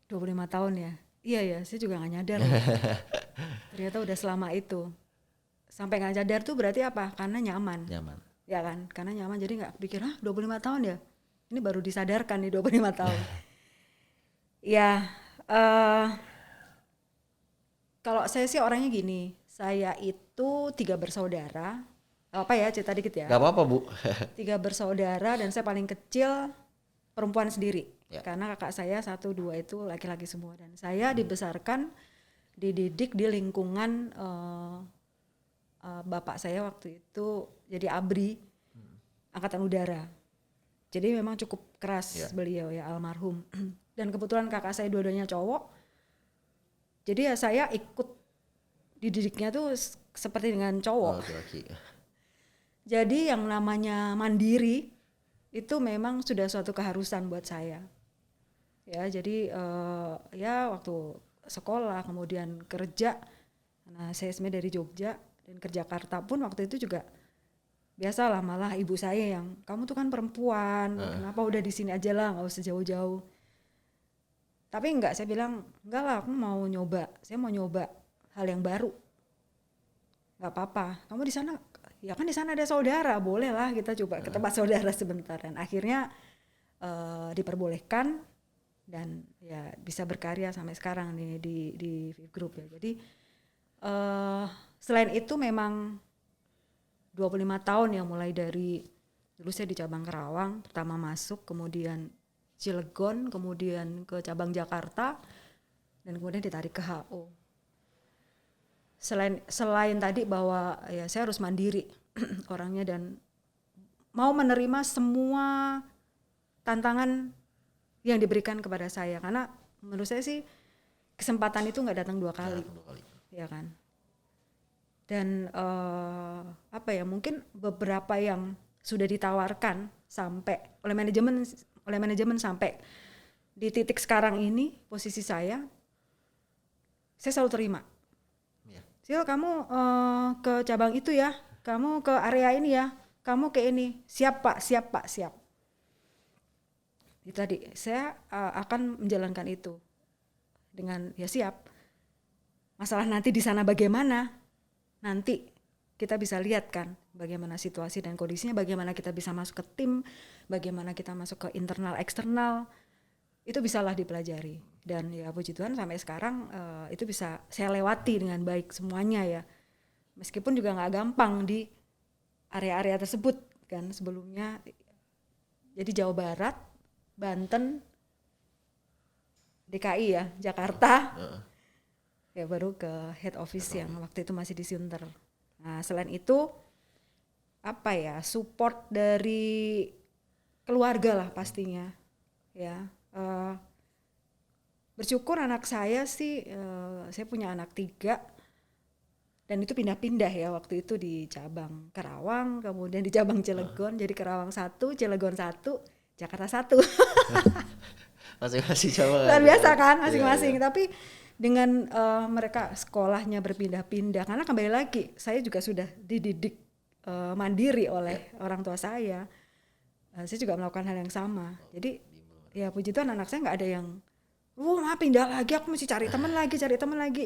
25 tahun ya. Iya ya, saya juga gak nyadar. Ternyata udah selama itu. Sampai gak nyadar tuh berarti apa? Karena nyaman. Nyaman. Ya kan? Karena nyaman jadi gak pikir 25 tahun ya? Ini baru disadarkan nih 25 tahun. Ya, kalau saya sih orangnya gini. Saya itu 3 bersaudara. Apa ya cerita dikit ya? Gak apa-apa Bu. 3 bersaudara dan saya paling kecil perempuan sendiri. Ya. Karena kakak saya 1, 2 itu laki-laki semua. Dan saya dibesarkan, dididik di lingkungan bapak saya waktu itu jadi ABRI, Angkatan Udara. Jadi memang cukup keras beliau ya, almarhum. Dan kebetulan kakak saya dua-duanya cowok. Jadi ya saya ikut dididiknya tuh seperti dengan cowok. Okay. Jadi yang namanya mandiri itu memang sudah suatu keharusan buat saya. Ya, jadi ya waktu sekolah kemudian kerja. Nah, saya sebenarnya dari Jogja dan ke Jakarta pun waktu itu juga biasalah, malah ibu saya yang kamu tuh kan perempuan, kenapa udah di sini aja lah, nggak usah jauh-jauh. Tapi enggak, saya bilang enggak lah, aku mau nyoba, saya mau nyoba hal yang baru. Nggak apa-apa, kamu di sana, ya kan di sana ada saudara, boleh lah kita coba ke tempat saudara sebentar. Dan akhirnya diperbolehkan dan ya bisa berkarya sampai sekarang nih di Fifth Group ya. Jadi selain itu memang 25 tahun ya, mulai dari dulu saya di cabang Kerawang pertama masuk, kemudian Cilegon, kemudian ke cabang Jakarta, dan kemudian ditarik ke HO. Selain tadi bahwa ya saya harus mandiri orangnya dan mau menerima semua tantangan yang diberikan kepada saya, karena menurut saya sih kesempatan itu nggak datang 2 kali, ya kan. Dan apa ya, mungkin beberapa yang sudah ditawarkan sampai oleh manajemen sampai di titik sekarang ini posisi saya selalu terima. Sil, kamu ke cabang itu ya, kamu ke area ini ya, kamu ke ini, siap pak. Itu tadi saya akan menjalankan itu dengan ya siap. Masalah nanti di sana bagaimana, nanti kita bisa lihat kan bagaimana situasi dan kondisinya, bagaimana kita bisa masuk ke tim, bagaimana kita masuk ke internal eksternal, itu bisalah dipelajari. Dan ya puji Tuhan sampai sekarang itu bisa saya lewati dengan baik semuanya ya. Meskipun juga nggak gampang di area-area tersebut kan sebelumnya. Jadi Jawa Barat, Banten, DKI ya, Jakarta, ya baru ke head office yang waktu itu masih di Sunter. Nah selain itu apa ya, support dari keluarga lah pastinya ya. Bersyukur anak saya sih, saya punya anak 3 dan itu pindah-pindah ya waktu itu di cabang Karawang, kemudian di cabang Cilegon, jadi Karawang 1, Cilegon 1, Jakarta 1. Masing-masing cabang. Luar biasa kan Iya, masing-masing, iya. tapi dengan mereka sekolahnya berpindah-pindah, karena kembali lagi saya juga sudah dididik mandiri oleh orang tua saya. Saya juga melakukan hal yang sama. Jadi ya puji Tuhan anak saya nggak ada yang pindah lagi, aku mesti cari teman lagi.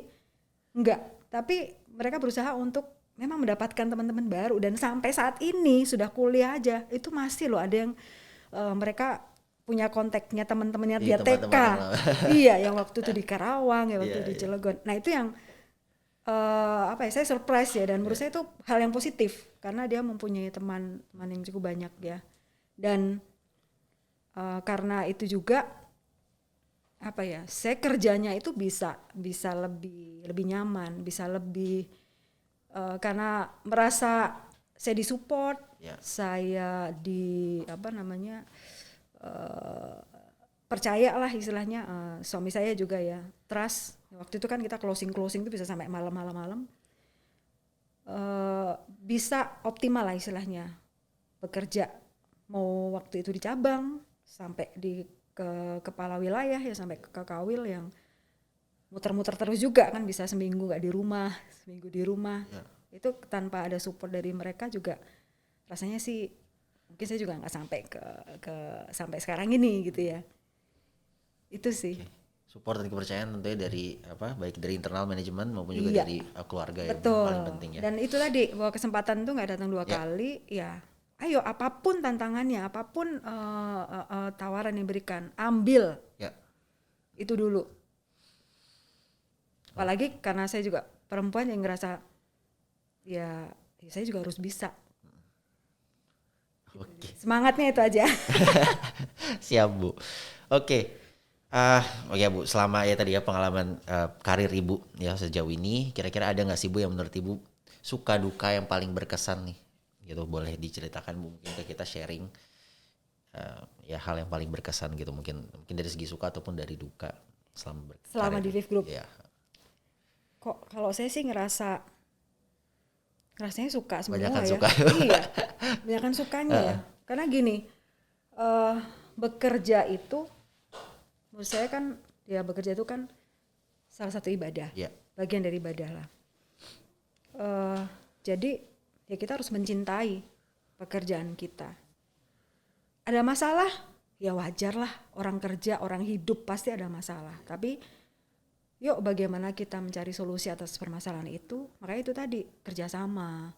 Enggak, tapi mereka berusaha untuk memang mendapatkan teman-teman baru, dan sampai saat ini sudah kuliah aja itu masih loh ada yang mereka punya kontaknya teman-temannya dia TK. Iya, yang waktu itu di Karawang, ya waktu di Cilegon. Nah, itu yang saya surprise ya, dan menurut saya itu hal yang positif karena dia mempunyai teman yang cukup banyak ya. Dan karena itu juga saya kerjanya itu bisa lebih nyaman, bisa lebih karena merasa saya disupport, saya percaya lah istilahnya. Suami saya juga ya trust. Waktu itu kan kita closing itu bisa sampai malam, bisa optimal lah istilahnya bekerja, mau waktu itu di cabang sampai ke kepala wilayah ya, sampai ke Kawil yang muter-muter terus juga kan, bisa seminggu nggak di rumah, seminggu di rumah. Itu tanpa ada support dari mereka juga rasanya sih mungkin saya juga nggak sampai sampai sekarang ini gitu ya. Itu sih. Support dan kepercayaan tentunya dari baik dari internal manajemen maupun juga dari keluarga. Betul. Yang paling penting ya. Dan itu tadi bahwa kesempatan tuh nggak datang 2 kali ya. Ayo apapun tantangannya, apapun tawaran yang diberikan, ambil. Itu dulu. Apalagi karena saya juga perempuan yang ngerasa ya saya juga harus bisa. Semangatnya itu aja. Siap Bu. Oke. Bu, selama ya tadi ya pengalaman karir Ibu ya sejauh ini, kira-kira ada nggak sih Bu yang menurut Ibu suka duka yang paling berkesan nih? Gitu, boleh diceritakan Bu, mungkin ke kita sharing ya hal yang paling berkesan gitu, mungkin dari segi suka ataupun dari duka selama di Viv Group. Ya. Kok kalau saya sih rasanya suka semua Banyakan ya. Suka. Iya, banyakan sukanya ya. Karena gini, bekerja itu menurut saya kan ya, bekerja itu kan salah satu ibadah, bagian dari ibadah lah. Jadi ya kita harus mencintai pekerjaan kita. Ada masalah, ya wajar lah, orang kerja, orang hidup pasti ada masalah. Tapi yuk bagaimana kita mencari solusi atas permasalahan itu. Makanya itu tadi, kerjasama,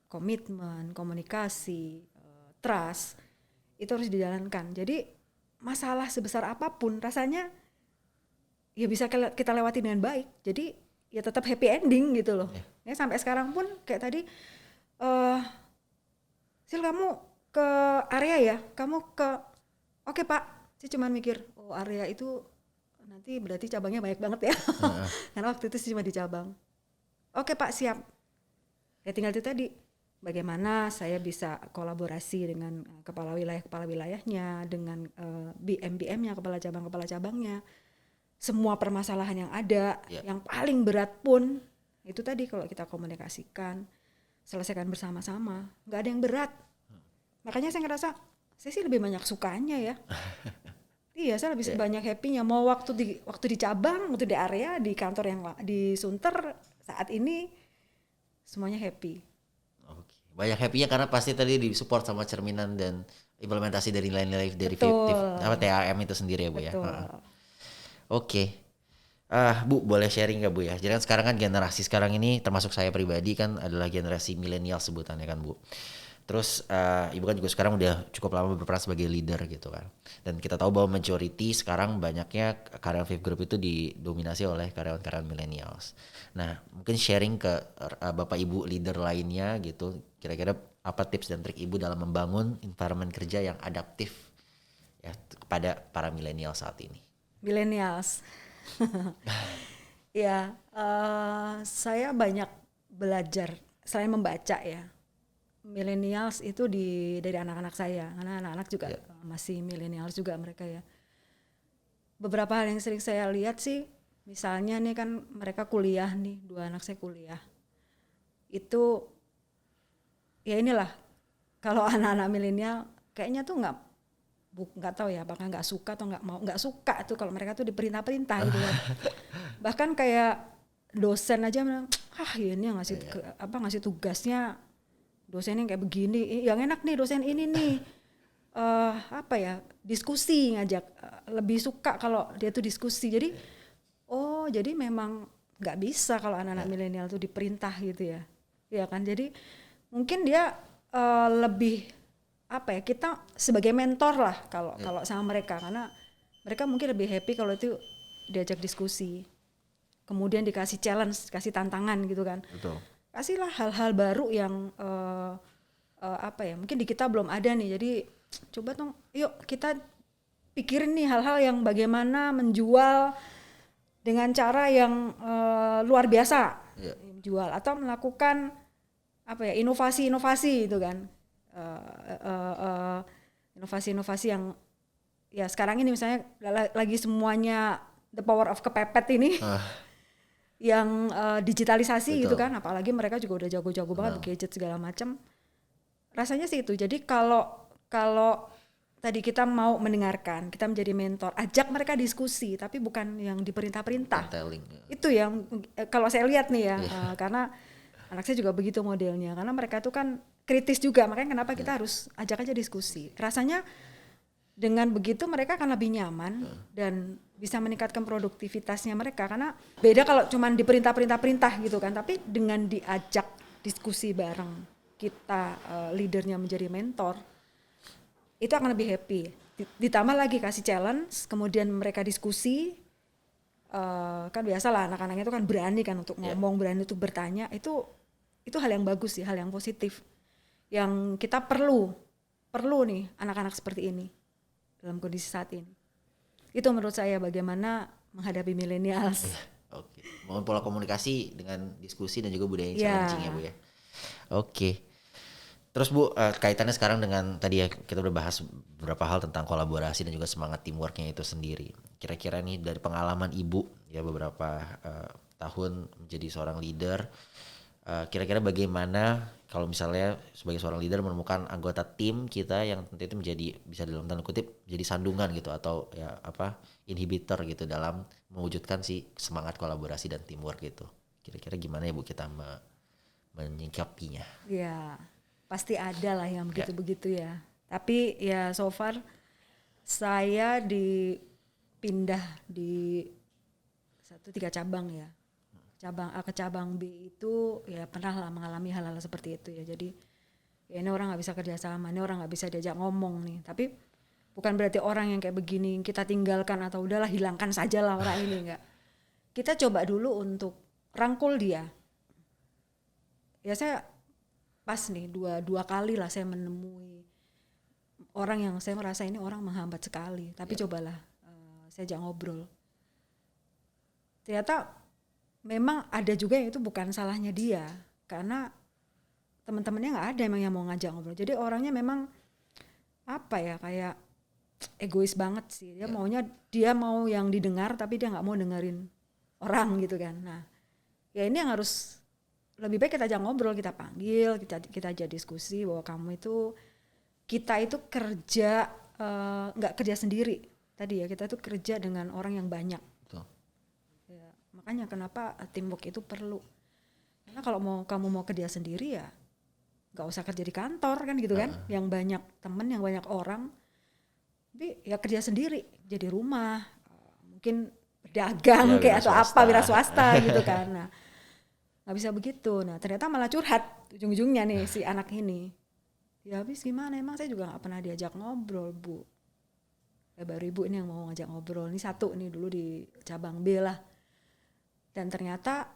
komitmen, komunikasi, trust, itu harus dijalankan. Jadi masalah sebesar apapun rasanya ya bisa kita lewati dengan baik. Jadi ya tetap happy ending gitu loh. Ya sampai sekarang pun kayak tadi, Sil kamu ke area ya, oke Pak. Saya cuma mikir, area itu nanti berarti cabangnya banyak banget ya. Karena waktu itu cuma di cabang. Oke Pak, siap. Ya tinggal itu tadi, bagaimana saya bisa kolaborasi dengan kepala wilayahnya, dengan BM-nya, kepala cabangnya. Semua permasalahan yang ada, yang paling berat pun itu tadi kalau kita komunikasikan, selesaikan bersama-sama, nggak ada yang berat. Makanya saya ngerasa saya sih lebih banyak sukanya ya. Iya, saya lebih banyak happy-nya. Mau waktu di cabang, waktu di area, di kantor yang di Sunter saat ini semuanya happy. Oke. Banyak happy-nya karena pasti tadi disupport sama cerminan dan implementasi dari nilai-nilai dari TAM itu sendiri ya Bu. Betul. Ya. Oke. Bu boleh sharing gak Bu ya? Jadi kan sekarang kan generasi sekarang ini termasuk saya pribadi kan adalah generasi milenial sebutannya kan Bu. Terus Ibu kan juga sekarang udah cukup lama berperan sebagai leader gitu kan. Dan kita tahu bahwa majority sekarang banyaknya karyawan Viv Group itu didominasi oleh karyawan-karyawan millennials. Nah mungkin sharing ke Bapak Ibu leader lainnya gitu. Kira-kira apa tips dan trik Ibu dalam membangun environment kerja yang adaptif ya kepada para milenial saat ini? Millennials. Ya, saya banyak belajar selain membaca ya. Millennials itu dari anak-anak saya, karena anak-anak juga Ya. masih millennials juga mereka ya. Beberapa hal yang sering saya lihat sih, misalnya nih kan mereka kuliah nih, 2 anak saya kuliah. Itu ya inilah, kalau anak-anak milenial kayaknya tuh nggak tahu ya apakah nggak suka atau nggak suka tuh kalau mereka tuh diperintah-perintah gitu kan. Bahkan kayak dosen aja bilang, ini yang ngasih tugasnya dosen yang kayak begini, yang enak nih dosen ini nih. Diskusi ngajak, lebih suka kalau dia tuh diskusi. Jadi jadi memang nggak bisa kalau anak-anak milenial tuh diperintah gitu ya. Ya kan, jadi mungkin dia lebih kita sebagai mentor lah kalau sama mereka, karena mereka mungkin lebih happy kalau itu diajak diskusi, kemudian dikasih challenge, kasih tantangan gitu kan. Betul. Kasihlah hal-hal baru yang mungkin di kita belum ada nih, jadi coba dong yuk kita pikirin nih hal-hal yang bagaimana menjual dengan cara yang luar biasa, jual atau melakukan inovasi-inovasi itu kan, inovasi-inovasi yang ya sekarang ini misalnya lagi semuanya the power of kepepet ini yang digitalisasi gitu kan, apalagi mereka juga udah jago-jago banget gadget segala macam. Rasanya sih itu. Jadi kalau tadi kita mau mendengarkan, kita menjadi mentor, ajak mereka diskusi, tapi bukan yang diperintah-perintah. Itu yang kalau saya lihat nih ya, karena anak saya juga begitu modelnya, karena mereka itu kan kritis juga, makanya kenapa kita harus ajak aja diskusi. Rasanya dengan begitu mereka akan lebih nyaman dan bisa meningkatkan produktivitasnya mereka, karena beda kalau cuma diperintah-perintah gitu kan, tapi dengan diajak diskusi bareng, kita leadernya menjadi mentor, itu akan lebih happy. Ditambah lagi kasih challenge, kemudian mereka diskusi, kan biasalah anak-anak itu kan berani kan untuk ngomong, berani untuk bertanya, itu hal yang bagus sih, hal yang positif, yang kita perlu nih anak-anak seperti ini dalam kondisi saat ini. Itu menurut saya bagaimana menghadapi millennials. Oke. Mohon pola komunikasi dengan diskusi dan juga budaya challenging ya Bu ya. Oke. Terus Bu, kaitannya sekarang dengan tadi ya kita udah bahas beberapa hal tentang kolaborasi dan juga semangat teamworknya itu sendiri. Kira-kira nih dari pengalaman Ibu ya beberapa tahun menjadi seorang leader, kira-kira bagaimana kalau misalnya sebagai seorang leader menemukan anggota tim kita yang tentu itu menjadi, bisa dalam tanda kutip jadi sandungan gitu atau ya inhibitor gitu dalam mewujudkan si semangat kolaborasi dan teamwork gitu. Kira-kira gimana ya Bu kita menyikapinya? Ya, pasti ada lah yang begitu-begitu ya. Tapi ya so far saya dipindah di 3 cabang ya. Cabang A ke cabang B itu ya pernah lah mengalami hal-hal seperti itu ya. Jadi ya ini orang nggak bisa kerja sama, ini orang nggak bisa diajak ngomong nih. Tapi bukan berarti orang yang kayak begini kita tinggalkan atau udahlah hilangkan saja lah orang ini, enggak. Kita coba dulu untuk rangkul dia. Ya saya pas nih dua kali lah saya menemui orang yang saya merasa ini orang menghambat sekali. Tapi cobalah saya ajak ngobrol. Ternyata memang ada juga yang itu bukan salahnya dia, karena teman-temannya nggak ada emang yang mau ngajak ngobrol. Jadi orangnya memang kayak egois banget sih. Dia maunya dia mau yang didengar tapi dia nggak mau dengerin orang gitu kan. Nah ya ini yang harus lebih baik kita ajak ngobrol, kita panggil, kita ajak diskusi bahwa kamu itu, kita itu kerja nggak kerja sendiri tadi ya, kita itu kerja dengan orang yang banyak. Ya, makanya kenapa teamwork itu perlu, karena kalau kamu mau kerja sendiri ya nggak usah kerja di kantor kan gitu kan, yang banyak temen, yang banyak orang, tapi ya kerja sendiri, jadi rumah, mungkin berdagang kayak atau apa, wira swasta gitu kan. Nah nggak bisa begitu. Nah ternyata malah curhat ujung-ujungnya nih si anak ini, ya habis gimana, emang saya juga nggak pernah diajak ngobrol Bu, baru Ibu ini yang mau ngajak ngobrol, ini satu nih dulu di cabang B lah. Dan ternyata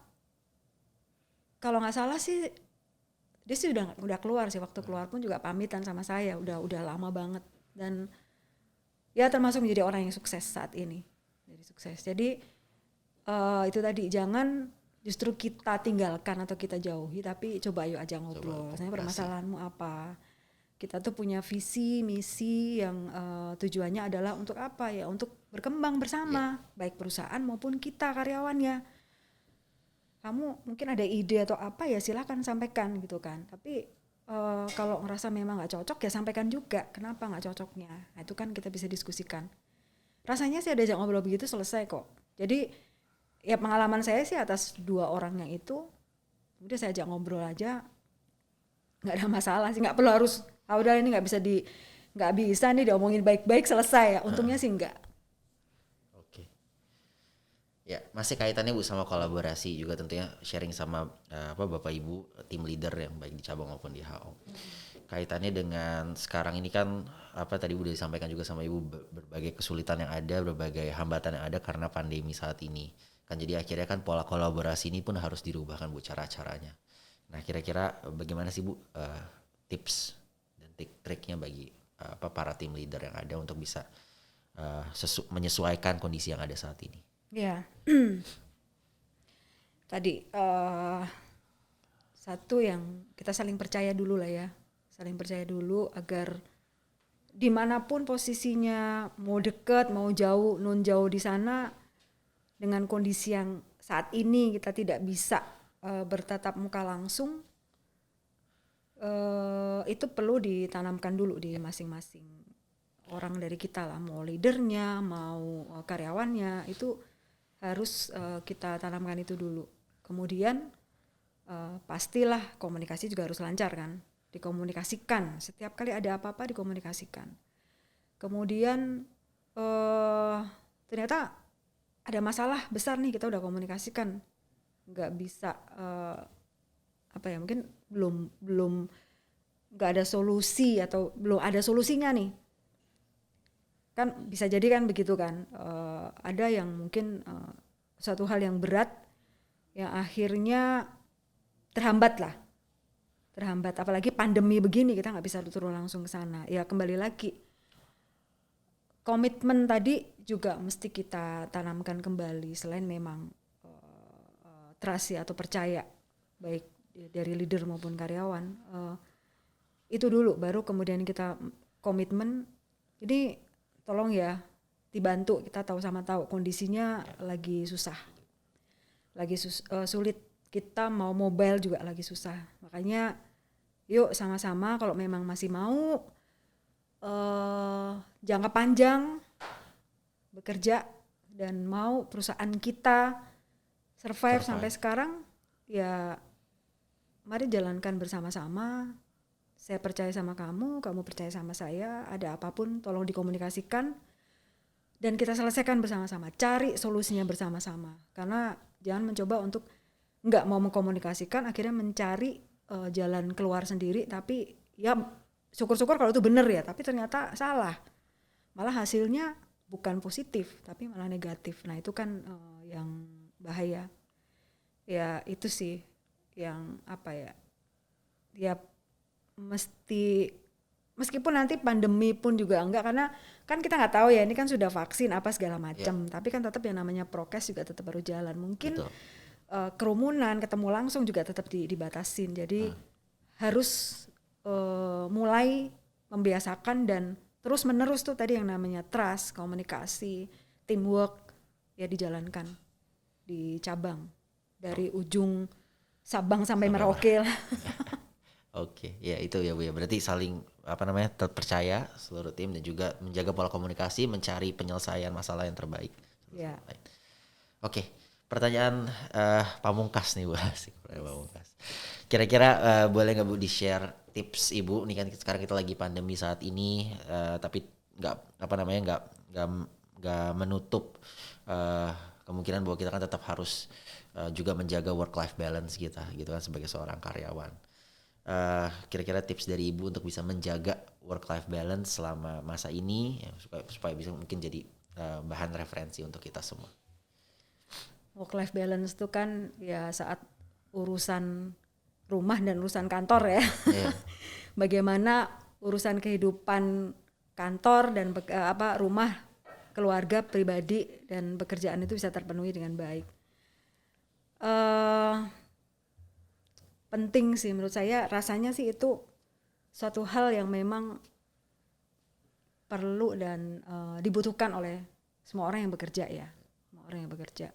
kalau nggak salah sih dia sih udah keluar sih, waktu keluar pun juga pamitan sama saya, udah lama banget, dan ya termasuk menjadi orang yang sukses saat ini, jadi sukses. Jadi itu tadi jangan justru kita tinggalkan atau kita jauhi, tapi coba ayo aja ngobrol. Misalnya permasalahanmu apa? Kita tuh punya visi, misi yang tujuannya adalah untuk apa ya? Untuk berkembang bersama, baik perusahaan maupun kita karyawannya. Kamu mungkin ada ide atau apa ya silahkan sampaikan gitu kan. Tapi kalau ngerasa memang nggak cocok ya sampaikan juga kenapa nggak cocoknya. Nah itu kan kita bisa diskusikan. Rasanya sih ada ajak ngobrol begitu selesai kok. Jadi ya pengalaman saya sih atas 2 orang yang itu, udah saya ajak ngobrol aja, nggak ada masalah sih, nggak perlu harus udah ini nggak bisa nih diomongin baik-baik selesai ya. Untungnya sih enggak. Oke. Ya, masih kaitannya Bu sama kolaborasi juga tentunya sharing sama Bapak Ibu tim leader yang baik di cabang maupun di HO. Kaitannya dengan sekarang ini kan tadi udah disampaikan juga sama Ibu berbagai kesulitan yang ada, berbagai hambatan yang ada karena pandemi saat ini. Kan jadi akhirnya kan pola kolaborasi ini pun harus dirubah kan Bu cara-caranya. Nah, kira-kira bagaimana sih Bu tips dan trik-triknya bagi para tim leader yang ada untuk bisa menyesuaikan kondisi yang ada saat ini? Ya. Tadi satu yang kita saling percaya dulu lah ya. Saling percaya dulu agar dimanapun posisinya, mau deket, mau jauh, non jauh di sana, dengan kondisi yang saat ini kita tidak bisa bertatap muka langsung, itu perlu ditanamkan dulu di masing-masing orang dari kita lah, mau leadernya, mau karyawannya, itu harus kita tanamkan itu dulu. Kemudian pastilah komunikasi juga harus lancar kan, dikomunikasikan, setiap kali ada apa-apa dikomunikasikan. Kemudian ternyata ada masalah besar nih, kita udah komunikasikan, nggak bisa mungkin belum nggak ada solusi atau belum ada solusinya nih, kan bisa jadi kan begitu kan. Ada yang mungkin suatu hal yang berat yang akhirnya terhambat, apalagi pandemi begini kita nggak bisa turun langsung ke sana. Ya kembali lagi, komitmen tadi juga mesti kita tanamkan kembali. Selain memang trust atau percaya baik dari leader maupun karyawan, itu dulu baru kemudian kita komitmen. Jadi tolong ya dibantu, kita sama-sama tahu kondisinya lagi susah, sulit, kita mau mobile juga lagi susah. Makanya yuk sama-sama kalau memang masih mau jangka panjang bekerja dan mau perusahaan kita survive sampai sekarang, ya mari jalankan bersama-sama. Saya percaya sama kamu, kamu percaya sama saya. Ada apapun tolong dikomunikasikan dan kita selesaikan bersama-sama. Cari solusinya bersama-sama. Karena jangan mencoba untuk nggak mau mengkomunikasikan, akhirnya mencari jalan keluar sendiri. Tapi ya syukur-syukur kalau itu benar ya, tapi ternyata salah. Malah hasilnya bukan positif, tapi malah negatif. Nah itu kan yang bahaya. Ya itu sih yang ya meskipun nanti pandemi pun juga enggak, karena kan kita nggak tahu ya, ini kan sudah vaksin apa segala macam, tapi kan tetap yang namanya prokes juga tetap harus jalan. Mungkin kerumunan, ketemu langsung juga tetap dibatasin. Jadi harus mulai membiasakan dan terus menerus tuh tadi yang namanya trust, komunikasi, teamwork ya dijalankan di cabang dari ujung Sabang sampai Merauke lah. Oke, ya itu ya Bu ya. Berarti saling terpercaya seluruh tim dan juga menjaga pola komunikasi, mencari penyelesaian masalah yang terbaik. Ya. Oke, pertanyaan pamungkas nih Bu. Pamungkas. Kira-kira boleh nggak Bu di-share tips Ibu? Nih kan sekarang kita lagi pandemi saat ini, tapi nggak menutup kemungkinan bahwa kita kan tetap harus juga menjaga work-life balance kita gitu kan sebagai seorang karyawan. Kira-kira tips dari Ibu untuk bisa menjaga work-life balance selama masa ini ya, supaya bisa mungkin jadi bahan referensi untuk kita semua. Work-life balance itu kan ya saat urusan rumah dan urusan kantor ya. Yeah. Bagaimana urusan kehidupan kantor dan rumah, keluarga, pribadi dan pekerjaan itu bisa terpenuhi dengan baik. penting sih menurut saya, rasanya sih itu suatu hal yang memang perlu dan dibutuhkan oleh semua orang yang bekerja ya, semua orang yang bekerja.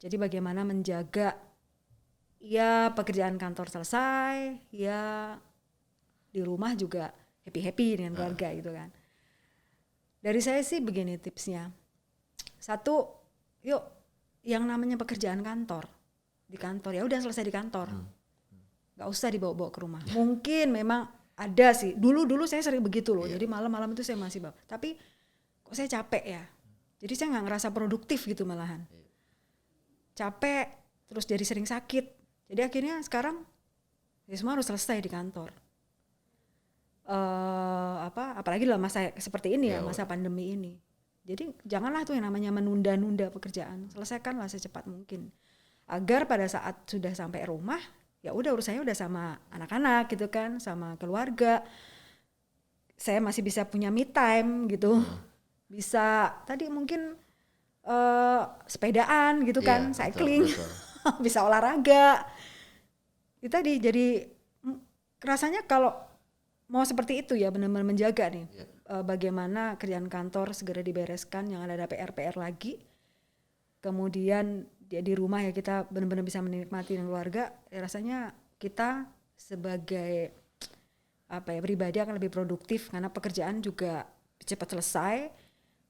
Jadi bagaimana menjaga ya pekerjaan kantor selesai, ya di rumah juga happy-happy dengan keluarga gitu kan. Dari saya sih begini tipsnya. Satu, yuk yang namanya pekerjaan kantor, di kantor ya udah selesai di kantor. Gak usah dibawa-bawa ke rumah. Mungkin memang ada sih. Dulu saya sering begitu loh. Jadi malam-malam itu saya masih bawa. Tapi kok saya capek ya. Jadi saya nggak ngerasa produktif gitu malahan. Capek, terus jadi sering sakit. Jadi akhirnya sekarang ya semua harus selesai di kantor. Apalagi dalam masa seperti ini ya, masa pandemi ini. Jadi janganlah tuh yang namanya menunda-nunda pekerjaan. Selesaikanlah secepat mungkin. Agar pada saat sudah sampai rumah, ya udah urusannya udah sama anak-anak gitu kan, sama keluarga. Saya masih bisa punya me time gitu. Bisa tadi mungkin sepedaan gitu kan, cycling. Betul. Bisa olahraga. Itu tadi jadi rasanya kalau mau seperti itu ya, benar-benar menjaga nih. Bagaimana kerjaan kantor segera dibereskan, jangan ada PR-PR lagi. Kemudian di rumah ya kita benar-benar bisa menikmati dengan keluarga. Ya rasanya kita sebagai pribadi akan lebih produktif karena pekerjaan juga cepat selesai,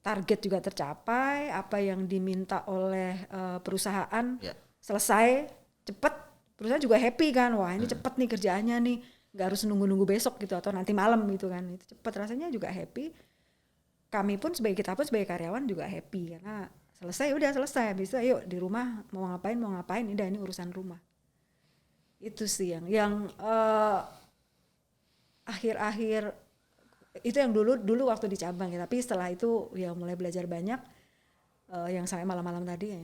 target juga tercapai, apa yang diminta oleh perusahaan selesai cepat, perusahaan juga happy kan, wah ini cepat nih kerjaannya nih, nggak harus nunggu-nunggu besok gitu atau nanti malam gitu kan, itu cepat, rasanya juga happy. Kita pun sebagai karyawan juga happy karena selesai, udah selesai, bisa yuk di rumah mau ngapain, udah ini urusan rumah. Itu sih yang akhir-akhir itu yang dulu waktu di cabang ya, tapi setelah itu ya mulai belajar banyak yang sampai malam-malam tadi ya.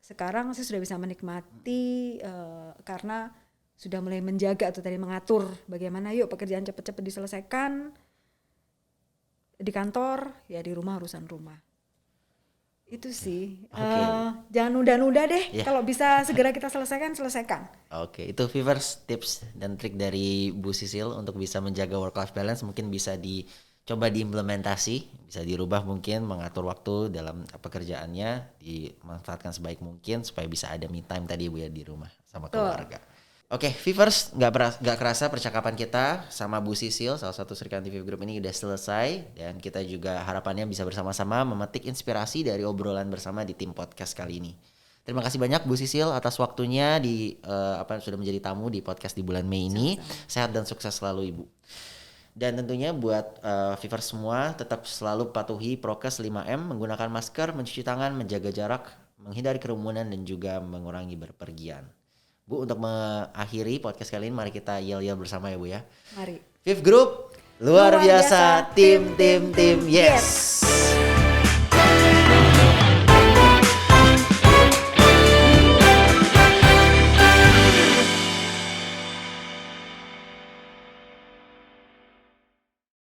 Sekarang saya sudah bisa menikmati karena sudah mulai menjaga tuh tadi, mengatur bagaimana yuk pekerjaan cepat-cepat diselesaikan di kantor, ya di rumah urusan rumah. Itu sih, jangan nunda-nunda deh. Kalau bisa segera kita selesaikan. Oke, itu Vivers tips dan trik dari Bu Sisil untuk bisa menjaga work-life balance. Mungkin bisa dicoba diimplementasi, bisa dirubah mungkin, mengatur waktu dalam pekerjaannya, dimanfaatkan sebaik mungkin supaya bisa ada me time tadi Bu ya di rumah sama keluarga. Oke, Vivers, nggak kerasa percakapan kita sama Bu Sisil, salah satu Sri Kandi Viv Group ini udah selesai, dan kita juga harapannya bisa bersama-sama memetik inspirasi dari obrolan bersama di tim podcast kali ini. Terima kasih banyak Bu Sisil atas waktunya sudah menjadi tamu di podcast di bulan Mei ini. Sehat dan sukses selalu Ibu. Dan tentunya buat Vivers semua tetap selalu patuhi prokes 5M, menggunakan masker, mencuci tangan, menjaga jarak, menghindari kerumunan dan juga mengurangi berpergian. Bu, untuk mengakhiri podcast kali ini, mari kita yel-yel bersama ya Bu ya. Mari. Viv Group, luar biasa, tim, yes.